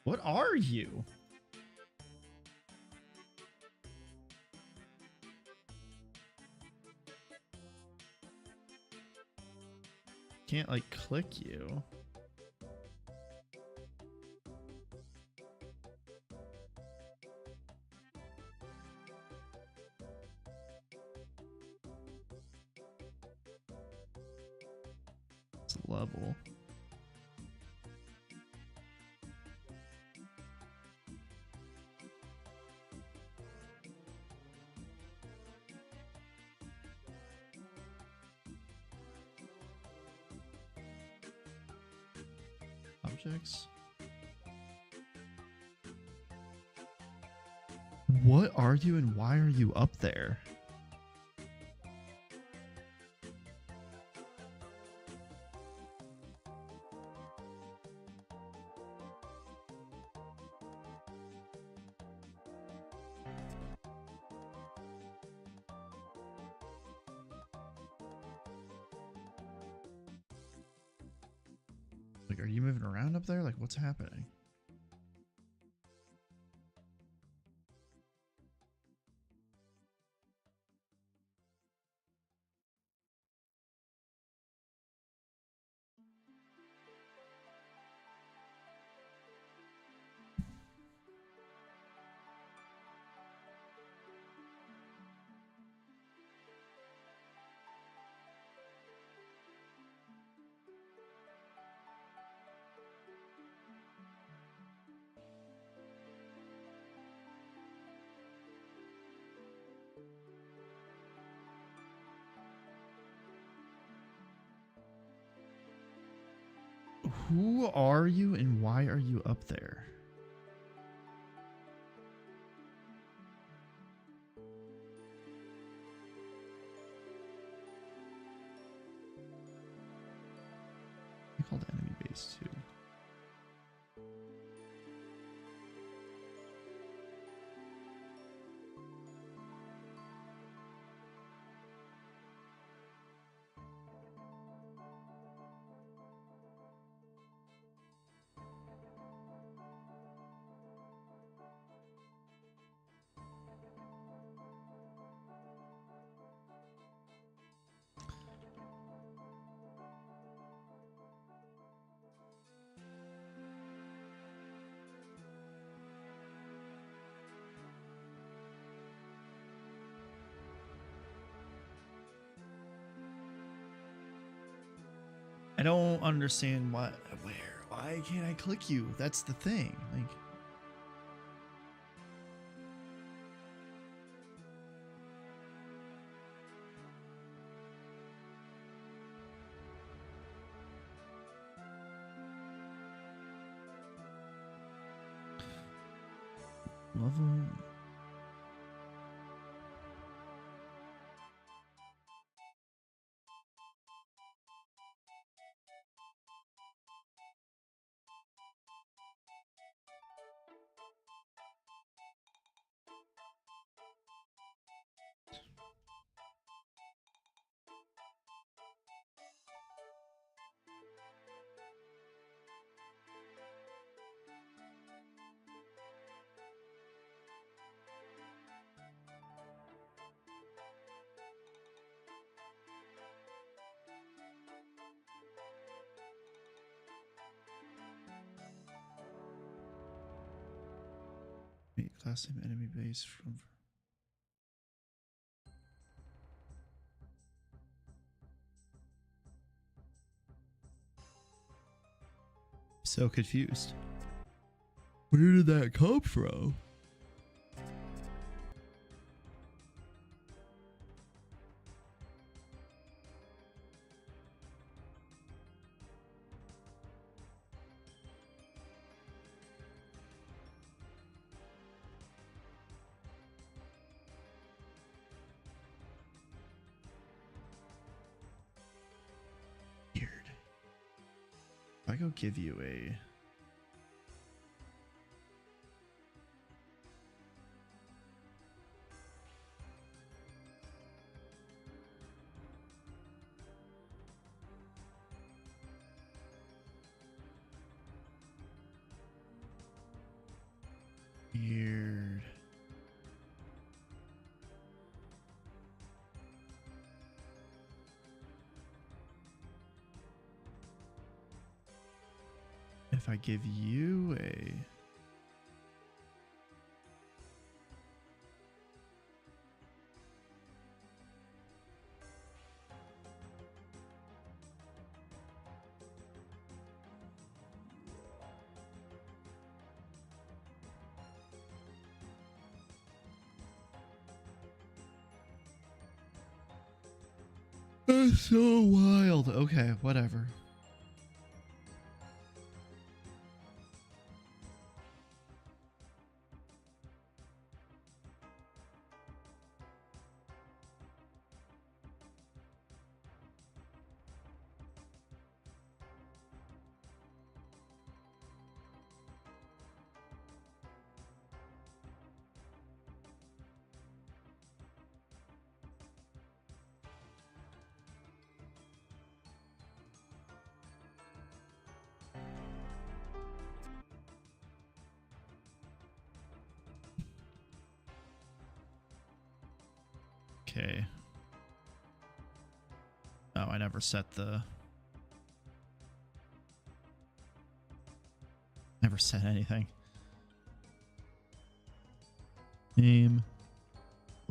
What are you? Can't like click you. It's a level. Objects. What are you and why are you up there? Like, are you moving around up there? Like, what's happening? Who are you and why are you up there? I called enemy base too. I don't understand why can't I click you? That's the thing. Like, level. Wait, class name enemy base from. So confused. Where did that come from? Weird. If I go give you a. if I give you a... That's so wild. Okay, whatever. Okay. Oh, I never set the... Never set anything. Name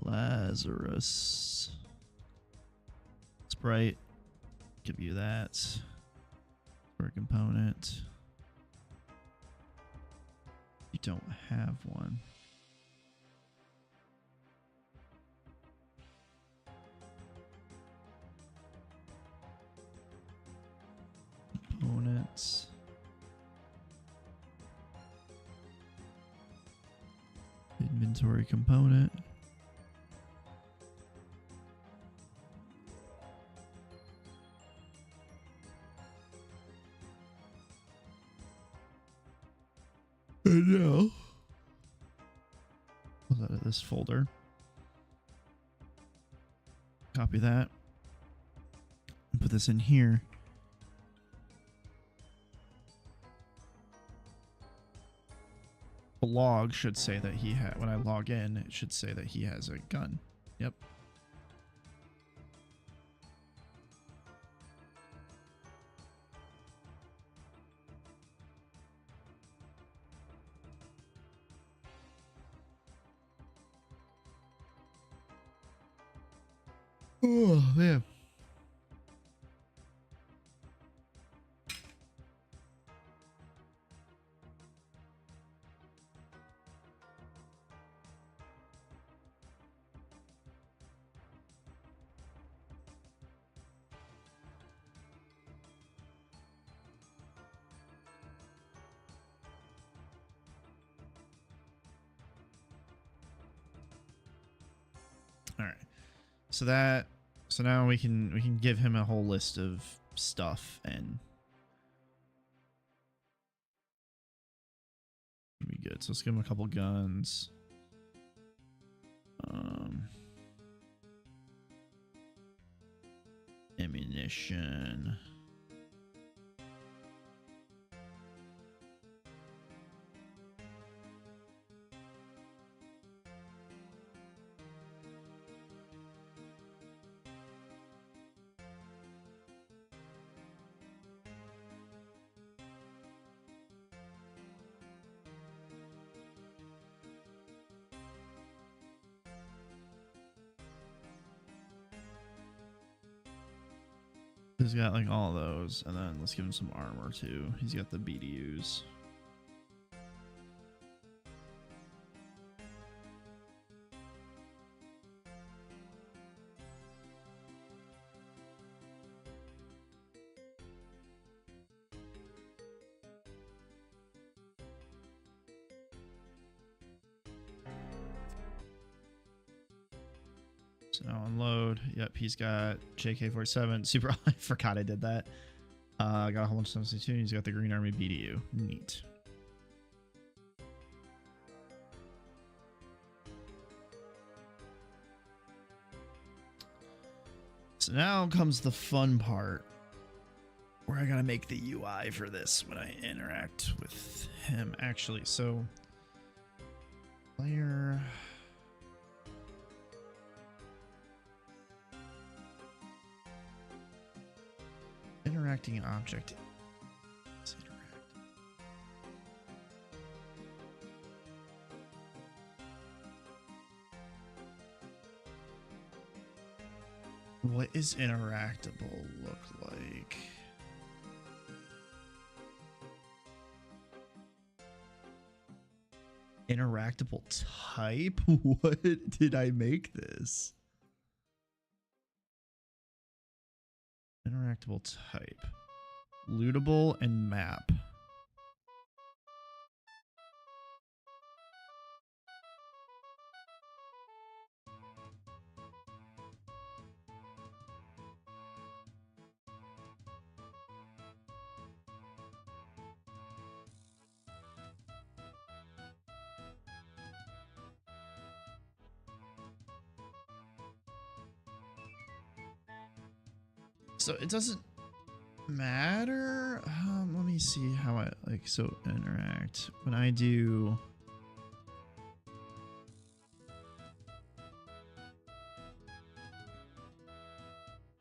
Lazarus. Sprite. Give you that. For a component. You don't have one. Components. Inventory component. And now, pull that out of this folder. Copy that. And put this in here. The log should say that he had, when I log in, it should say that he has a gun. Yep. Oh, man. All right. So now we can give him a whole list of stuff and be good. So let's give him a couple guns. Ammunition. He's got like all of those, and then let's give him some armor too. He's got the BDUs. So unload. Yep, he's got JK-47. Super. I forgot I did that. Got a whole bunch of 72. He's got the Green Army BDU. Neat. So now comes the fun part, where I gotta make the UI for this when I interact with him. Actually, so player. Interacting object. Let's interact. What is interactable look like? Interactable type? What did I make this? Interactable type. Lootable and map. So it doesn't matter. Let me see how I like so interact when I do.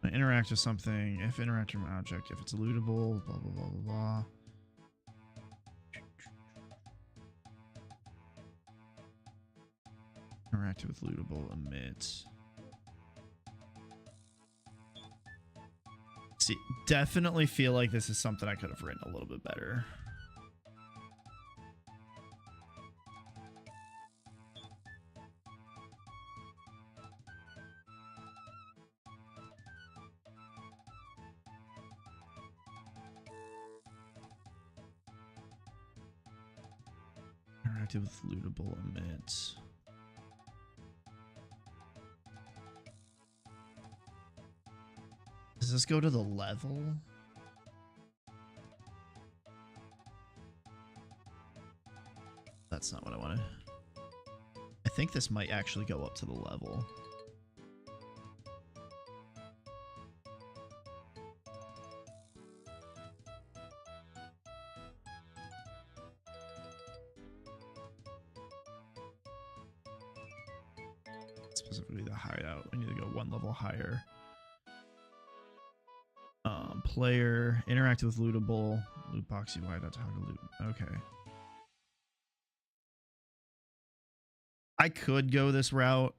I interact with something. If interact with an object, if it's lootable, blah blah blah blah blah. Interact with lootable, emit. See, definitely feel like this is something I could have written a little bit better. Interactive with lootable, emit. Does this go to the level? That's not what I wanted. I think this might actually go up to the level. Specifically the hideout. We need to go one level higher. Player, interact with lootable, loot box UI, toggle loot. Okay. I could go this route.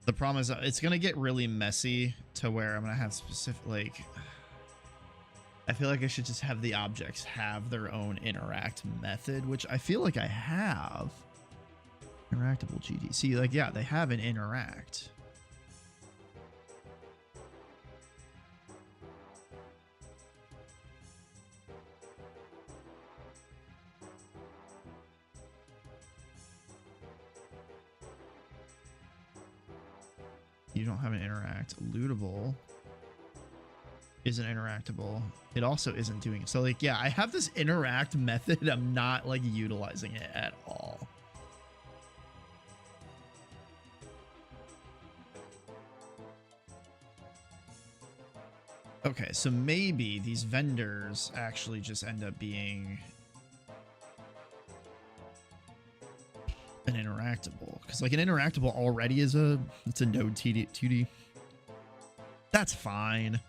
The problem is it's going to get really messy to where I'm going to have specific, like, I feel like I should just have the objects have their own interact method, which I feel like I have. Interactable GD. See, like, yeah, they have an interact. You don't have an interact. Lootable isn't interactable. It also isn't doing it. So, like, yeah, I have this interact method. I'm not, like, utilizing it at all. Okay, so maybe these vendors actually just end up being an interactable. Because, like, an interactable already is it's a node 2D. That's fine.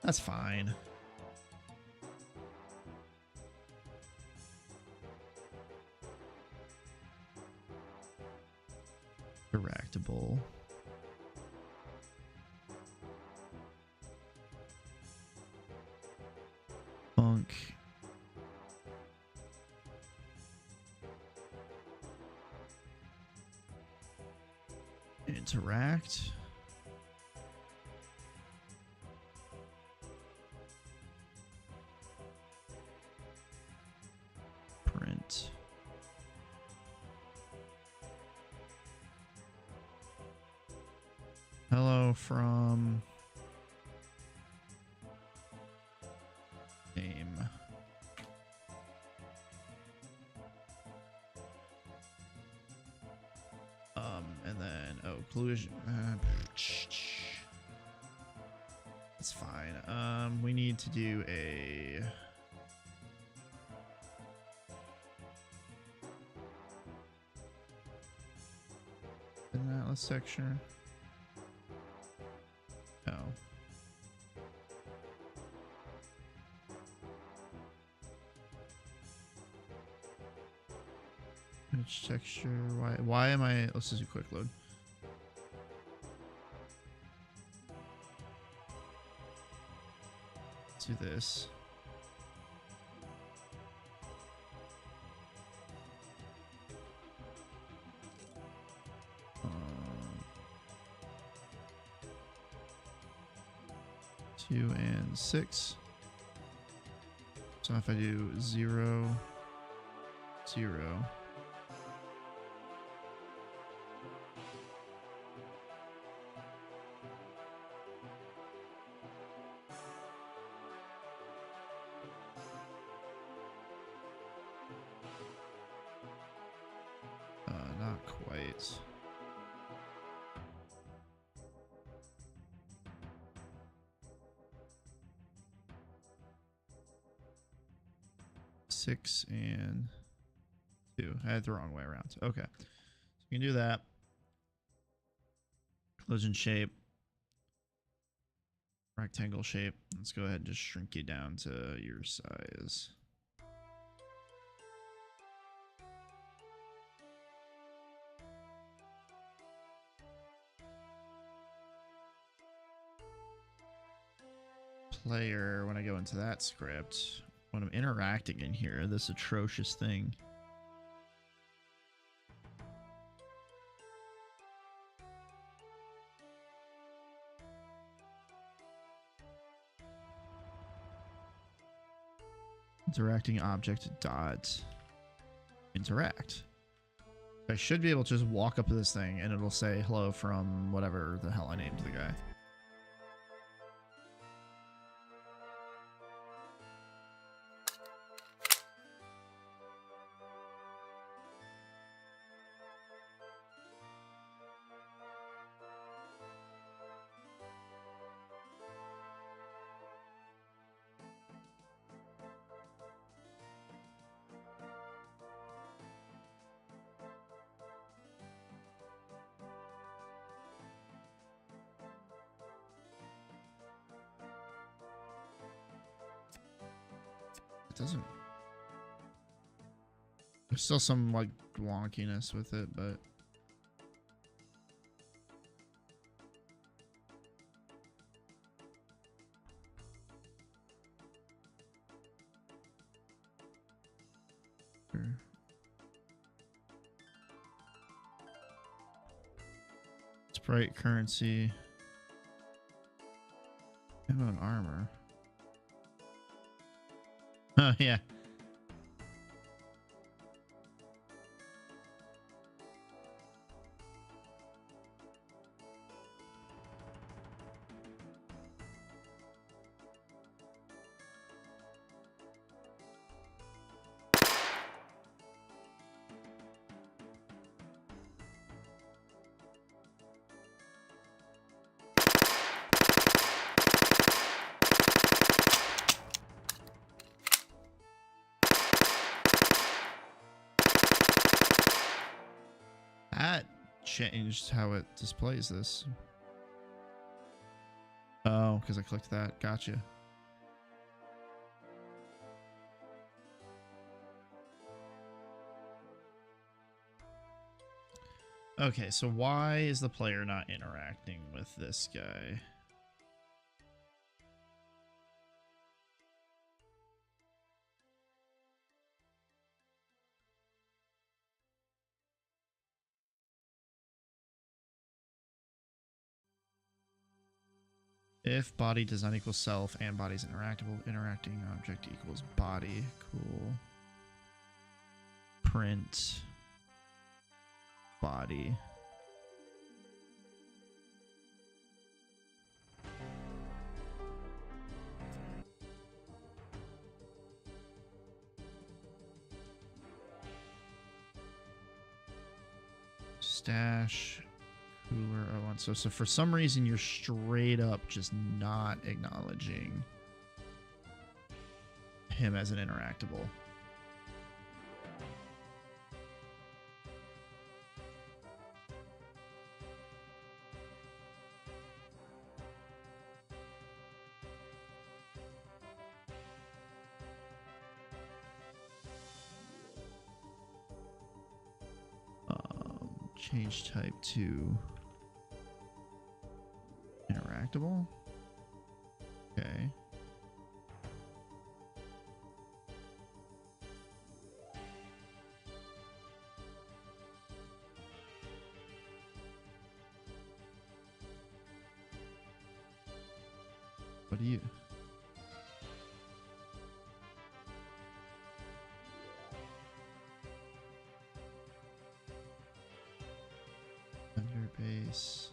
That's fine. Interactable. Funk. Interact. Print. Hello from name. And then collusion. That's fine. We need to do a an atlas section. Oh. Which texture? Why am I? Let's just do quick load. Let's do this. Two and 6. So if I do 0, 0. Not quite. Six and 2. I had it the wrong way around. Okay. So you can do that. Collision shape. Rectangle shape. Let's go ahead and just shrink you down to your size. Player, when I go into that script, when I'm interacting in here, this atrocious thing. Interacting object dot interact. I should be able to just walk up to this thing and it'll say hello from whatever the hell I named the guy. Doesn't. There's still some like wonkiness with it, but sure. Sprite currency. Ammo and armor. Oh, yeah. That changed how it displays this. Oh, because I clicked that. Gotcha. Okay, so why is the player not interacting with this guy? If body does not equal self and body is interactable, interacting object equals body. Cool. Print body. Stash. Cooler 01. So for some reason you're straight up just not acknowledging him as an interactable. Change type to interactable. Okay. What do you? Vendor base.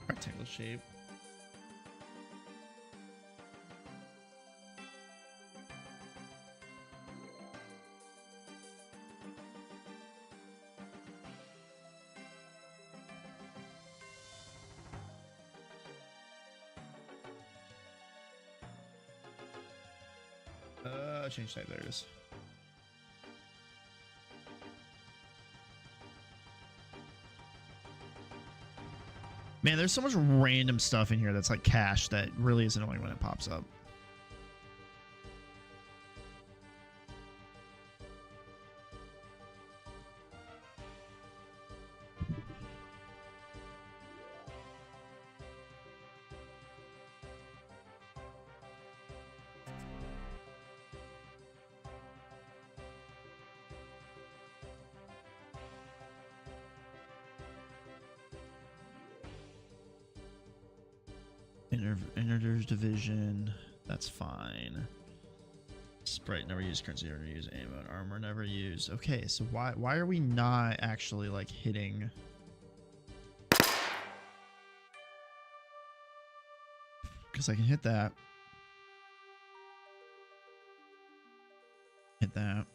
Rectangle shape. Change type. There it is. Man, there's so much random stuff in here that's like cache that really is annoying when it pops up. Integers division, that's fine. Sprite never used, currency never used, ammo and armor never used. Okay, so why are we not actually like hitting? Because I can hit that. Hit that.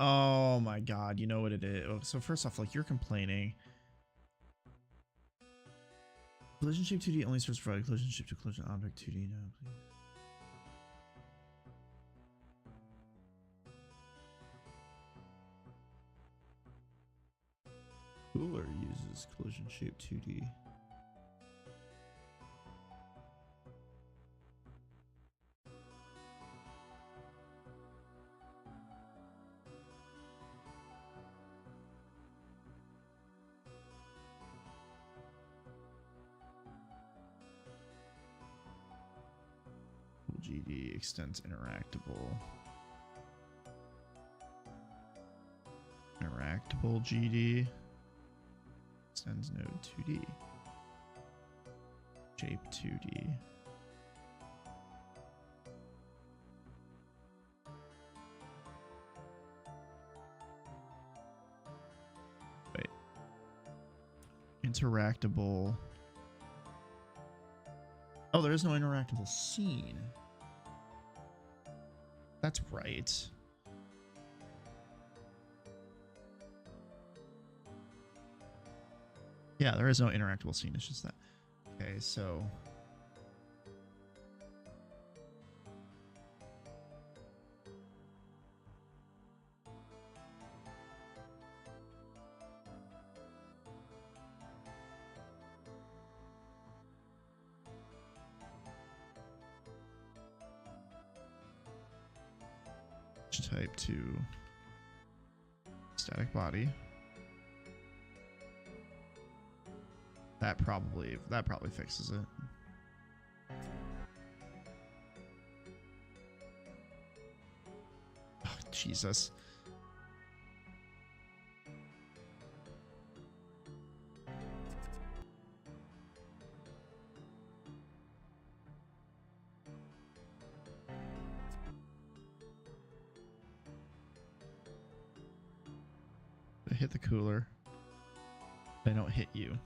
Oh my god, you know what it is. Oh, so first off, like, you're complaining. Collision shape 2D only serves for collision shape to collision object 2D now, please. Cooler uses collision shape 2D. GD extends interactable. Interactable GD extends node 2D. Shape 2D. Wait. Interactable. Oh, there is no interactable scene. That's right. Yeah, there is no interactable scene. It's just that. Okay, so. Type to static body. That probably fixes it. Oh, Jesus. I hit the cooler. They don't hit you.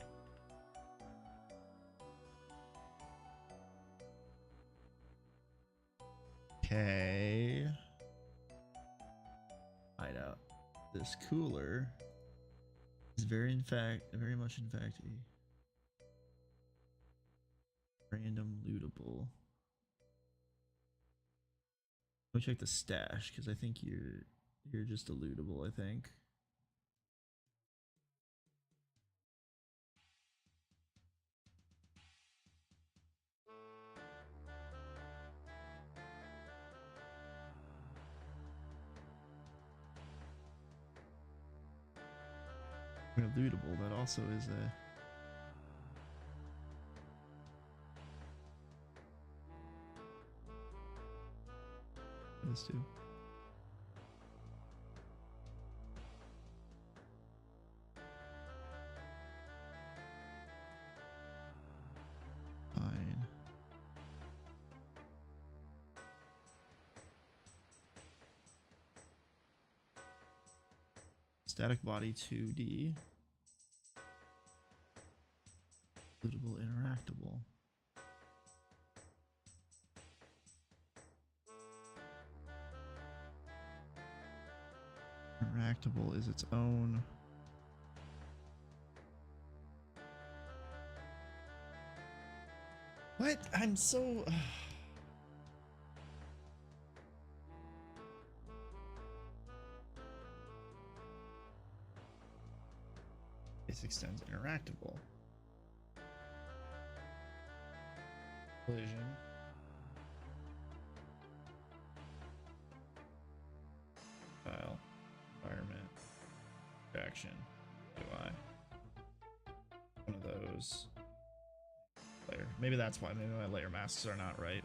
Okay. I know. this cooler is very much in fact a random lootable. Let me check the stash because I think you're just a lootable, I think. Lootable, that also is a this too. Fine. Static body 2D. Lootable, interactable. Interactable is its own. What? I'm so. This extends interactable. Collision. File. Environment. Action. UI. One of those. Layer. Maybe that's why. Maybe my layer masks are not right.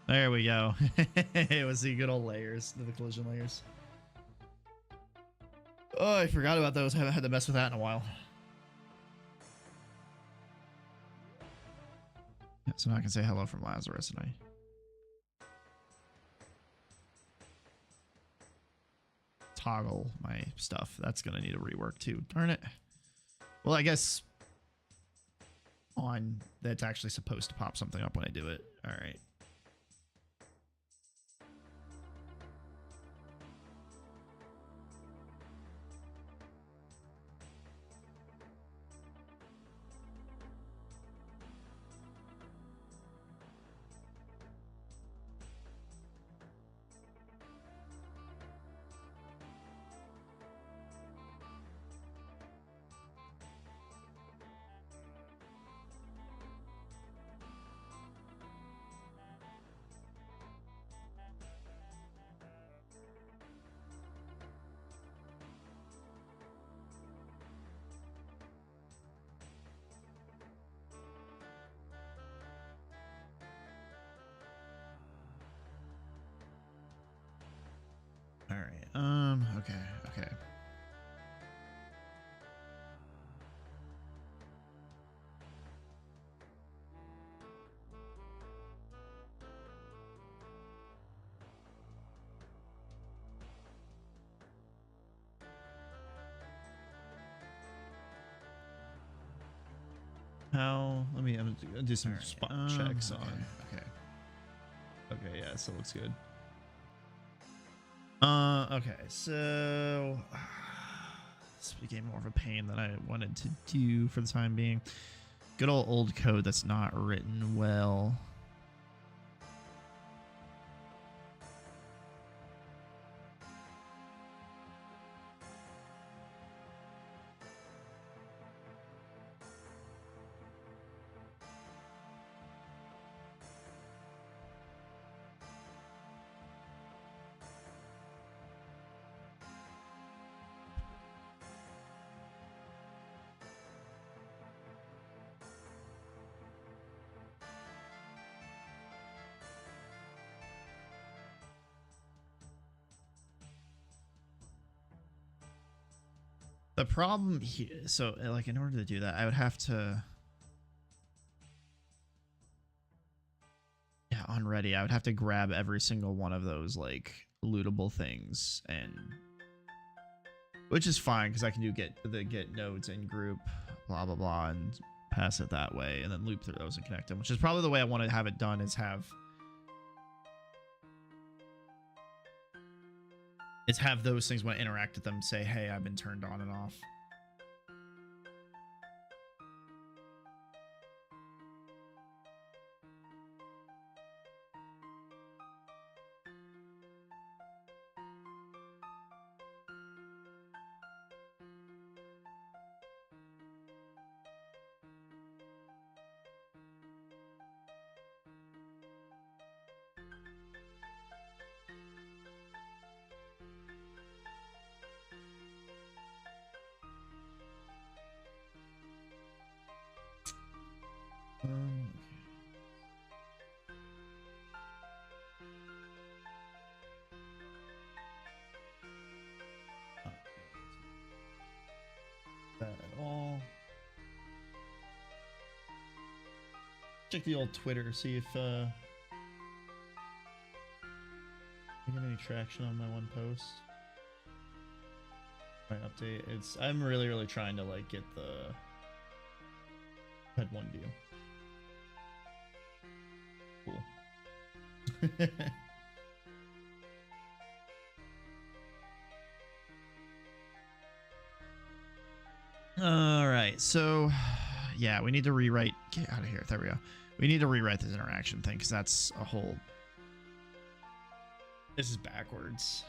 There we go. It was the good old layers, the collision layers. Oh, I forgot about those. I haven't had to mess with that in a while. Yeah, so now I can say hello from Lazarus and I. Toggle my stuff. That's gonna need a rework too. Darn it. Well, I guess on that's actually supposed to pop something up when I do it. All right. Okay. How? I'm gonna do some spot checks on. Okay, yeah, so it looks good. Okay, so this became more of a pain than I wanted to do for the time being. Good old code that's not written well. The problem here, so like in order to do that, I would have to, yeah, on ready, I would have to grab every single one of those like lootable things, and which is fine because I can do get nodes in group, blah blah blah, and pass it that way, and then loop through those and connect them, which is probably the way I want to have it done, is have is have those things when I interact with them say, hey, I've been turned on and off. That at all. Check the old Twitter, see if I get any traction on my one post. My update. I'm really trying to like get the head one view. Cool. All right, so yeah, we need to rewrite. Get out of here. There we go. We need to rewrite this interaction thing because that's a whole. This is backwards.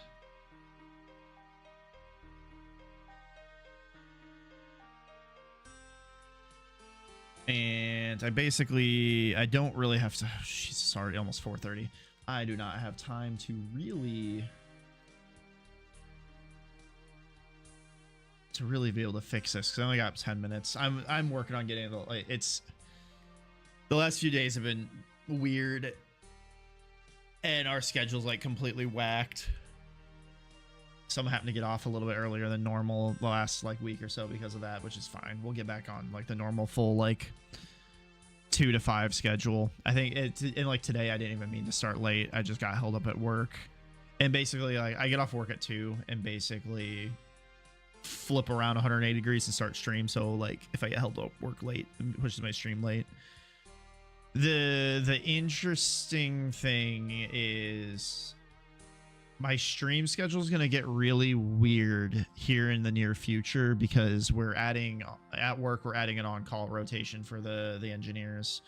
And I don't really have to. Jesus, already almost 4:30. I do not have time to really be able to fix this because I only got 10 minutes. I'm working on getting the like. It's the last few days have been weird, and our schedule's like completely whacked. Some happen to get off a little bit earlier than normal the last like week or so because of that, which is fine. We'll get back on like the normal full like 2 to 5 schedule. I think and like today I didn't even mean to start late. I just got held up at work, and basically like I get off work at 2 and basically flip around 180 degrees and start stream. So like if I get held up work late, it pushes my stream late. The interesting thing is my stream schedule is going to get really weird here in the near future because we're adding an on-call rotation for the engineers,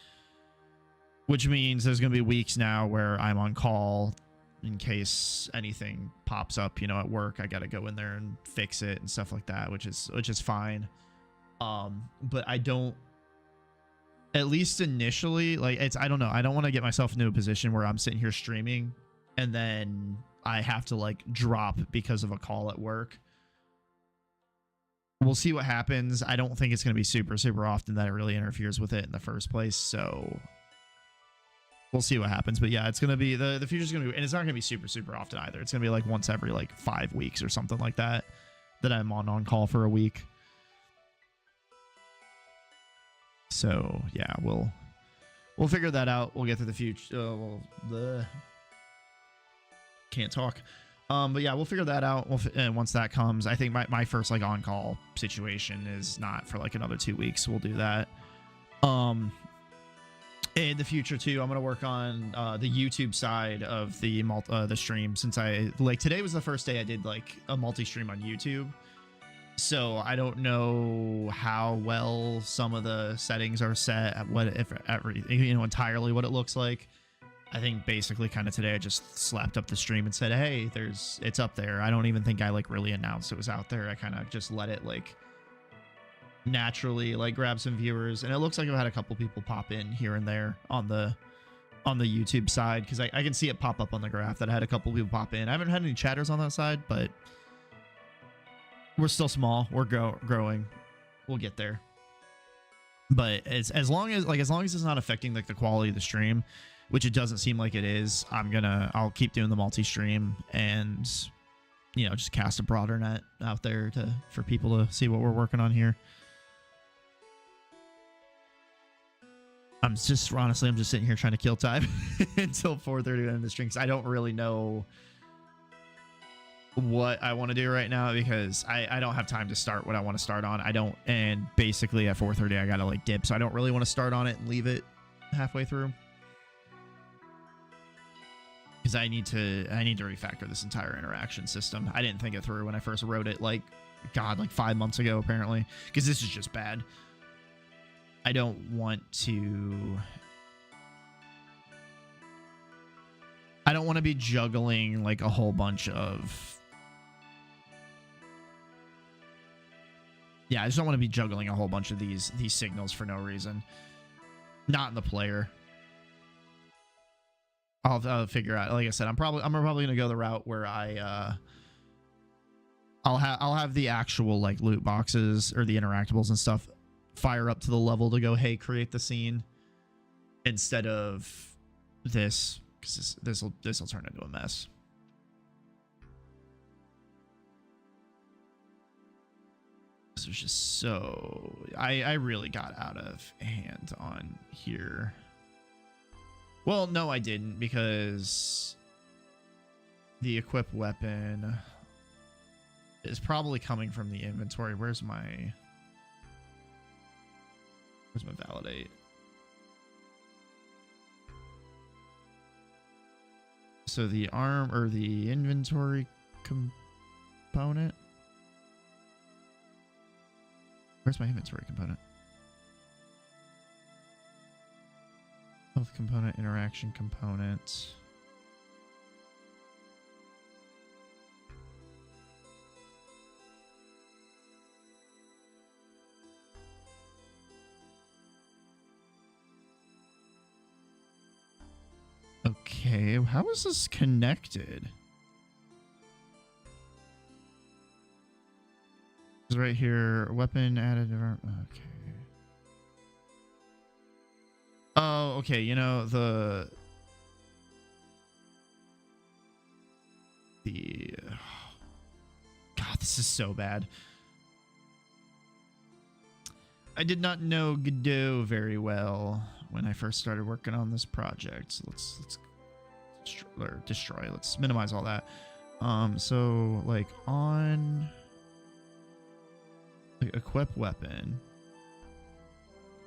which means there's going to be weeks now where I'm on call in case anything pops up, you know, at work. I got to go in there and fix it and stuff like that, which is fine. But I don't, at least initially, like I don't know. I don't want to get myself into a position where I'm sitting here streaming and then I have to like drop because of a call at work. We'll see what happens. I don't think it's going to be super often that it really interferes with it in the first place. So we'll see what happens. But yeah, it's going to be the future's going to be, and it's not going to be super often either. It's going to be like once every like 5 weeks or something like that I'm on call for a week. So yeah, we'll figure that out. We'll get through the future. Can't talk. But yeah, we'll figure that out. And once that comes, I think my first like on call situation is not for like another 2 weeks. We'll do that. In the future too, I'm gonna work on the YouTube side of the stream, since I like today was the first day I did like a multi-stream on YouTube. So I don't know how well some of the settings are set, entirely what it looks like. I think basically kind of today I just slapped up the stream and said, hey, it's up there. I don't even think I like really announced it was out there. I kind of just let it like naturally like grab some viewers, and it looks like I've had a couple people pop in here and there on the YouTube side, because I can see it pop up on the graph that I had a couple people pop in. I haven't had any chatters on that side, but we're still small. We're growing. We'll get there. But as long as it's not affecting like the quality of the stream, which it doesn't seem like it is, I'll keep doing the multi-stream and, you know, just cast a broader net out there for people to see what we're working on here. I'm just sitting here trying to kill time until 4:30 to end the stream, because I don't really know what I want to do right now, because I don't have time to start what I want to start on. And basically at 4:30 I gotta like dip, so I don't really want to start on it and leave it halfway through, because because I need to refactor this entire interaction system. I didn't think it through when I first wrote it, like 5 months ago apparently, because this is just bad. I don't want to be juggling like a whole bunch of, I just don't want to be juggling a whole bunch of these signals for no reason. Not in the player. I'll figure out. Like I said, I'm probably gonna go the route where I'll have the actual like loot boxes or the interactables and stuff fire up to the level to go, hey, create the scene, instead of this, because this will turn into a mess. This was just so I really got out of hand on here. Well, no, I didn't, because the equip weapon is probably coming from the inventory. Where's my validate? So the arm or the inventory component. Where's my inventory component? Health component, interaction component. Okay, how is this connected? It's right here, weapon added. Okay. Oh, okay. You know, the God, this is so bad. I did not know Godot very well when I first started working on this project. So let's destroy. Let's minimize all that. So like on like equip weapon.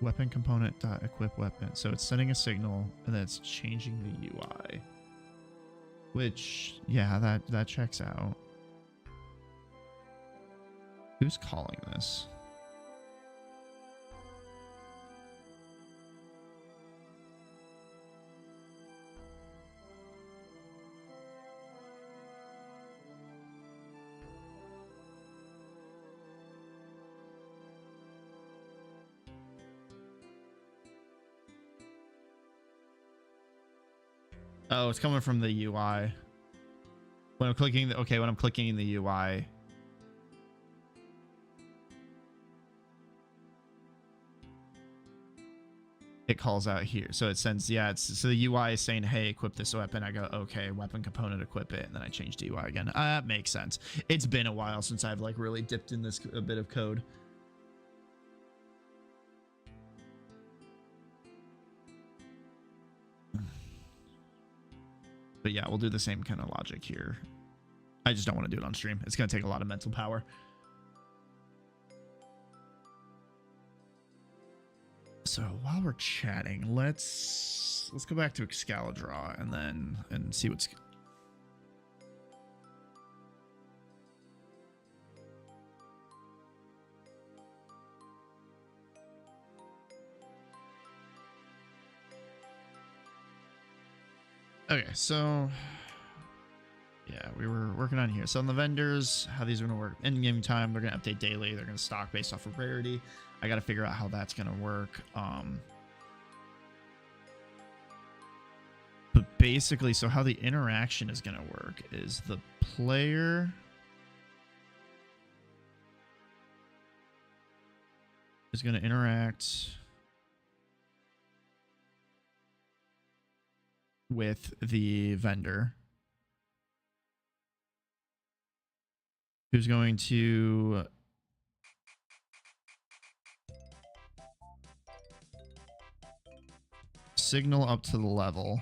Weapon component dot equip weapon. So it's sending a signal and then it's changing the UI. Which, yeah, that checks out. Who's calling this? Oh, it's coming from the UI. When I'm clicking when I'm clicking in the UI. It calls out here. So it sends, so the UI is saying, hey, equip this weapon. I go, okay, weapon component, equip it, and then I change the UI again. That makes sense. It's been a while since I've like really dipped in this a bit of code. But yeah, we'll do the same kind of logic here. I just don't want to do it on stream. It's going to take a lot of mental power. So while we're chatting, let's go back to Excalidraw and see what's. Okay, so yeah, we were working on here. So on the vendors, how these are going to work. In-game time, they're going to update daily. They're going to stock based off of rarity. I got to figure out how that's going to work. But basically, so how the interaction is going to work is the player is going to interact with the vendor, who's going to signal up to the level,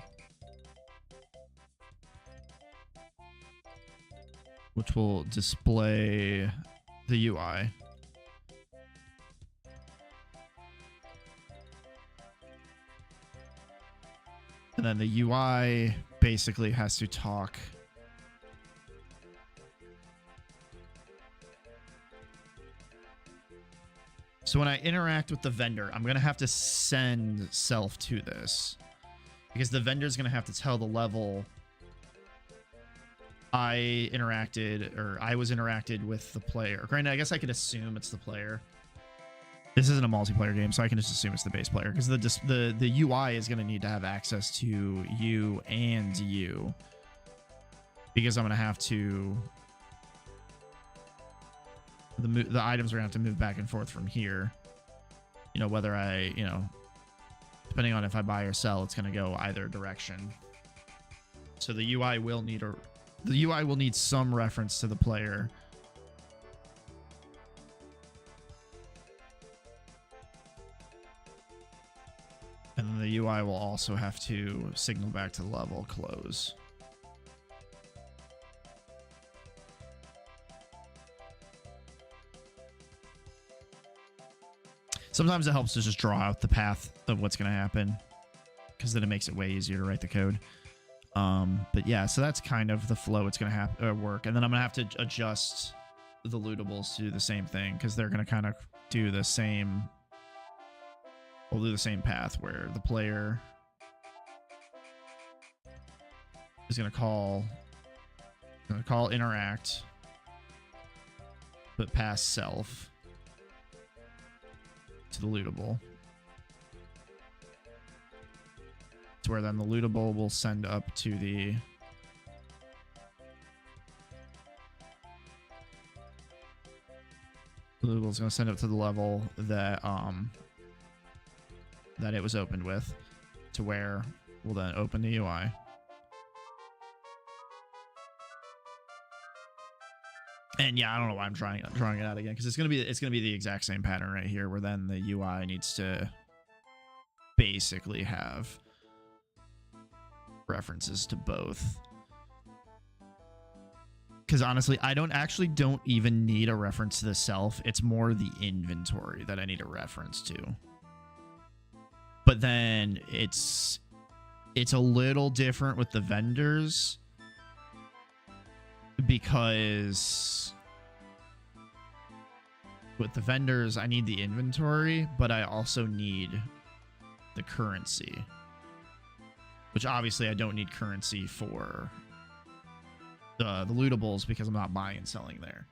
which will display the UI. And then the UI basically has to talk. So when I interact with the vendor, I'm going to have to send self to this because the vendor is going to have to tell the level I was interacted with the player. Granted, I guess I could assume it's the player. This isn't a multiplayer game, so I can just assume it's the base player because the UI is going to need to have access to you and you because I'm going to have to the items are going to have to move back and forth from here. You know, whether I, you know, depending on if I buy or sell, it's going to go either direction. So the UI will need some reference to the player. And then the UI will also have to signal back to the level close. Sometimes it helps to just draw out the path of what's going to happen because then it makes it way easier to write the code. But yeah, so that's kind of the flow it's going to work. And then I'm going to have to adjust the lootables to do the same thing because they're going to kind of do the same. We'll do the same path where the player is going to call interact, but pass self to the lootable. To where then the lootable will send up to the lootable is going to send up to the level that that it was opened with, to where we'll then open the UI. And yeah, I don't know why I'm drawing it out again because it's gonna be the exact same pattern right here, where then the UI needs to basically have references to both. Because honestly, I don't even need a reference to the self. It's more the inventory that I need a reference to. But then it's a little different with the vendors because with the vendors, I need the inventory, but I also need the currency, which obviously I don't need currency for the lootables because I'm not buying and selling there.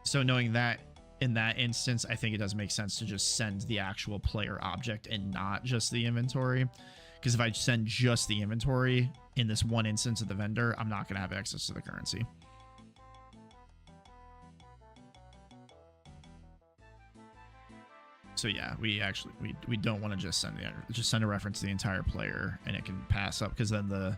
So knowing that, in that instance, I think it does make sense to just send the actual player object and not just the inventory. Because if I send just the inventory in this one instance of the vendor, I'm not going to have access to the currency. So yeah, we don't want to just send a reference to the entire player and it can pass up, because then the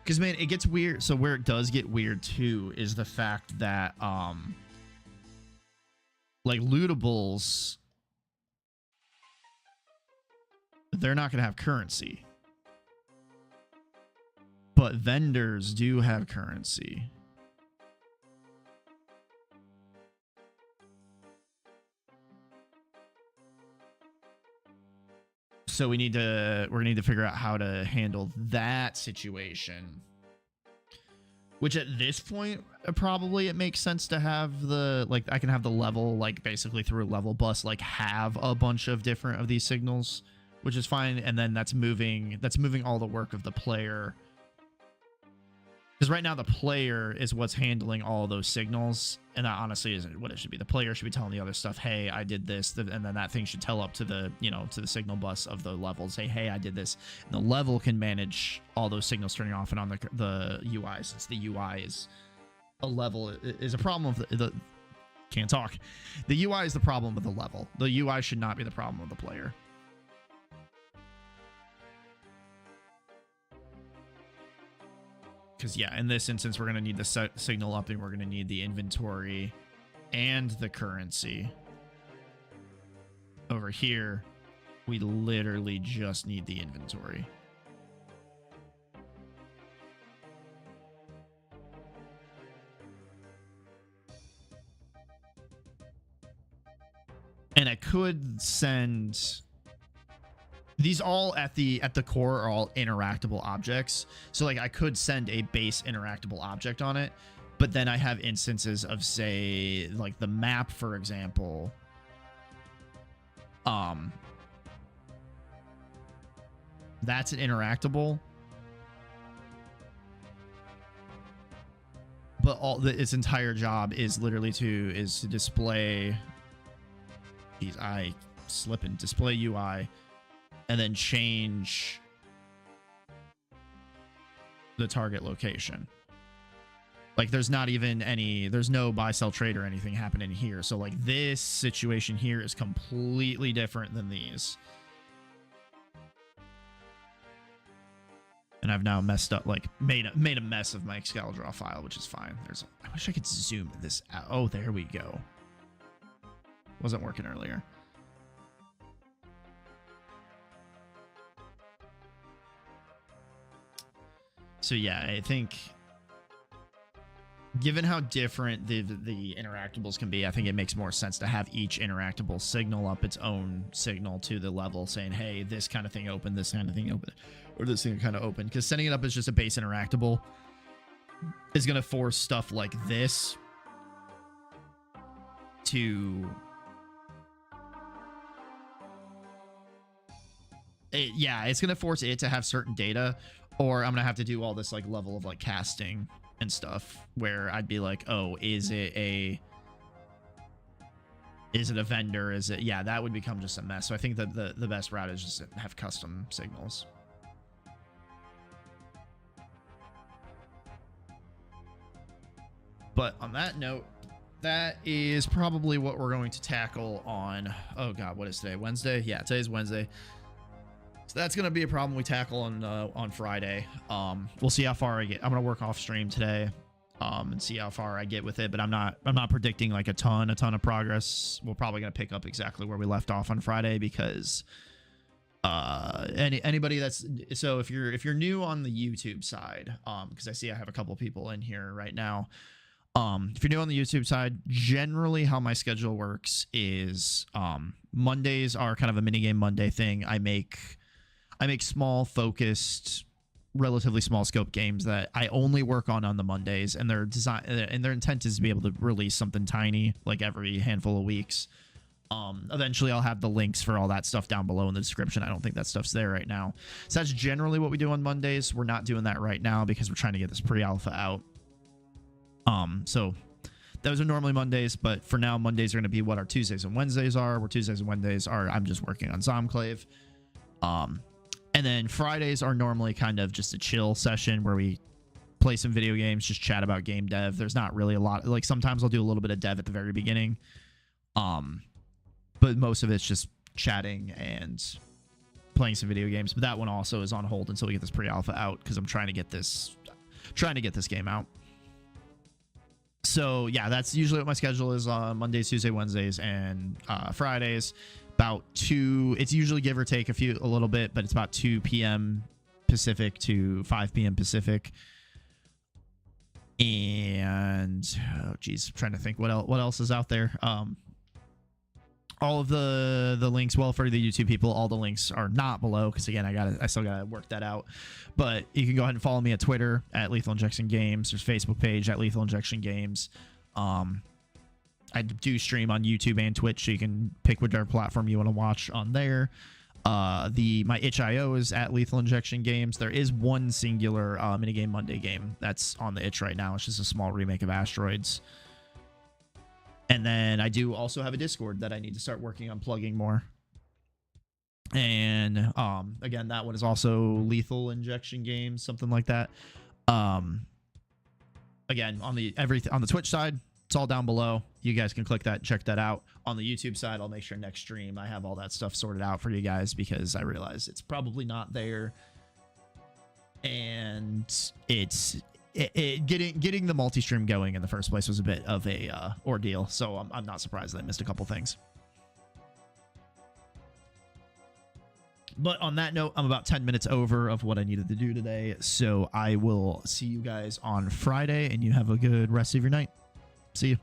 because man, it gets weird. So where it does get weird too is the fact that like lootables, they're not going to have currency, but vendors do have currency. So we're gonna need to figure out how to handle that situation. Which at this point, probably it makes sense to have I can have the level, like basically through a level bus, like have a bunch of different of these signals, which is fine. And then that's moving all the work of the player. Because right now the player is what's handling all those signals, and that honestly isn't what it should be. The player should be telling the other stuff, hey, I did this, and then that thing should tell up to the, to the signal bus of the level, say, hey, I did this. And the level can manage all those signals turning off and on the UI, since the UI is a level, is a problem of the can't talk. The UI is the problem of the level. The UI should not be the problem of the player. Because, yeah, in this instance, we're going to need the signal up, and we're going to need the inventory and the currency. Over here, we literally just need the inventory. And I could send these all at the core are all interactable objects. So like I could send a base interactable object on it, but then I have instances of, say, like the map, for example. That's an interactable. But its entire job is literally to display these display UI and then change the target location. Like there's not even there's no buy sell trade or anything happening here. So like this situation here is completely different than these. And I've now messed up, like made a mess of my Excalidraw file, which is fine. I wish I could zoom this out. Oh, there we go. Wasn't working earlier. So yeah, I think given how different the interactables can be, I think it makes more sense to have each interactable signal up its own signal to the level saying, hey, this kind of thing open, this kind of thing open, or this thing kind of open. Because setting it up as just a base interactable is going to force stuff like this to... it's going to force it to have certain data, or I'm going to have to do all this like level of like casting and stuff where I'd be like, oh, is it a vendor? Is it... Yeah, that would become just a mess. So I think that the best route is just to have custom signals. But on that note, that is probably what we're going to tackle on... Oh God, what is today? Wednesday? Yeah, today's Wednesday. So that's going to be a problem we tackle on Friday. We'll see how far I get. I'm going to work off stream today and see how far I get with it, but I'm not predicting like a ton of progress. We're probably going to pick up exactly where we left off on Friday because anybody that's... So if you're new on the YouTube side, because I see I have a couple people in here right now. If you're new on the YouTube side, generally how my schedule works is Mondays are kind of a minigame Monday thing. I make small, focused, relatively small scope games that I only work on the Mondays, and their intent is to be able to release something tiny like every handful of weeks. Eventually I'll have the links for all that stuff down below in the description. I don't think that stuff's there right now. So that's generally what we do on Mondays. We're not doing that right now because we're trying to get this pre-alpha out. So those are normally Mondays, but for now Mondays are going to be what our Tuesdays and Wednesdays are. Where Tuesdays and Wednesdays are I'm just working on Zomclave. And then Fridays are normally kind of just a chill session where we play some video games, just chat about game dev. There's not really a lot, like sometimes I'll do a little bit of dev at the very beginning. But most of it's just chatting and playing some video games. But that one also is on hold until we get this pre-alpha out because I'm trying to get this game out. So yeah, that's usually what my schedule is on Mondays, Tuesdays, Wednesdays, and Fridays. About 2, it's usually give or take a little bit, but it's about 2 p.m. Pacific to 5 p.m. Pacific. And oh geez, I'm trying to think what else is out there. All of the links, well, for the YouTube people, all the links are not below because again, I still gotta work that out. But you can go ahead and follow me at Twitter at Lethal Injection Games. There's Facebook page at Lethal Injection Games. I do stream on YouTube and Twitch, so you can pick whichever platform you want to watch on there. My itch.io is at Lethal Injection Games. There is one singular minigame Monday game that's on the itch right now. It's just a small remake of Asteroids. And then I do also have a Discord that I need to start working on plugging more. And again, that one is also Lethal Injection Games, something like that. Again, on the Twitch side, it's all down below. You guys can click that and check that out. On the YouTube side, I'll make sure next stream I have all that stuff sorted out for you guys because I realize it's probably not there. And it's getting the multi-stream going in the first place was a bit of a ordeal. So I'm not surprised that I missed a couple things. But on that note, I'm about 10 minutes over of what I needed to do today. So I will see you guys on Friday, and you have a good rest of your night. See you.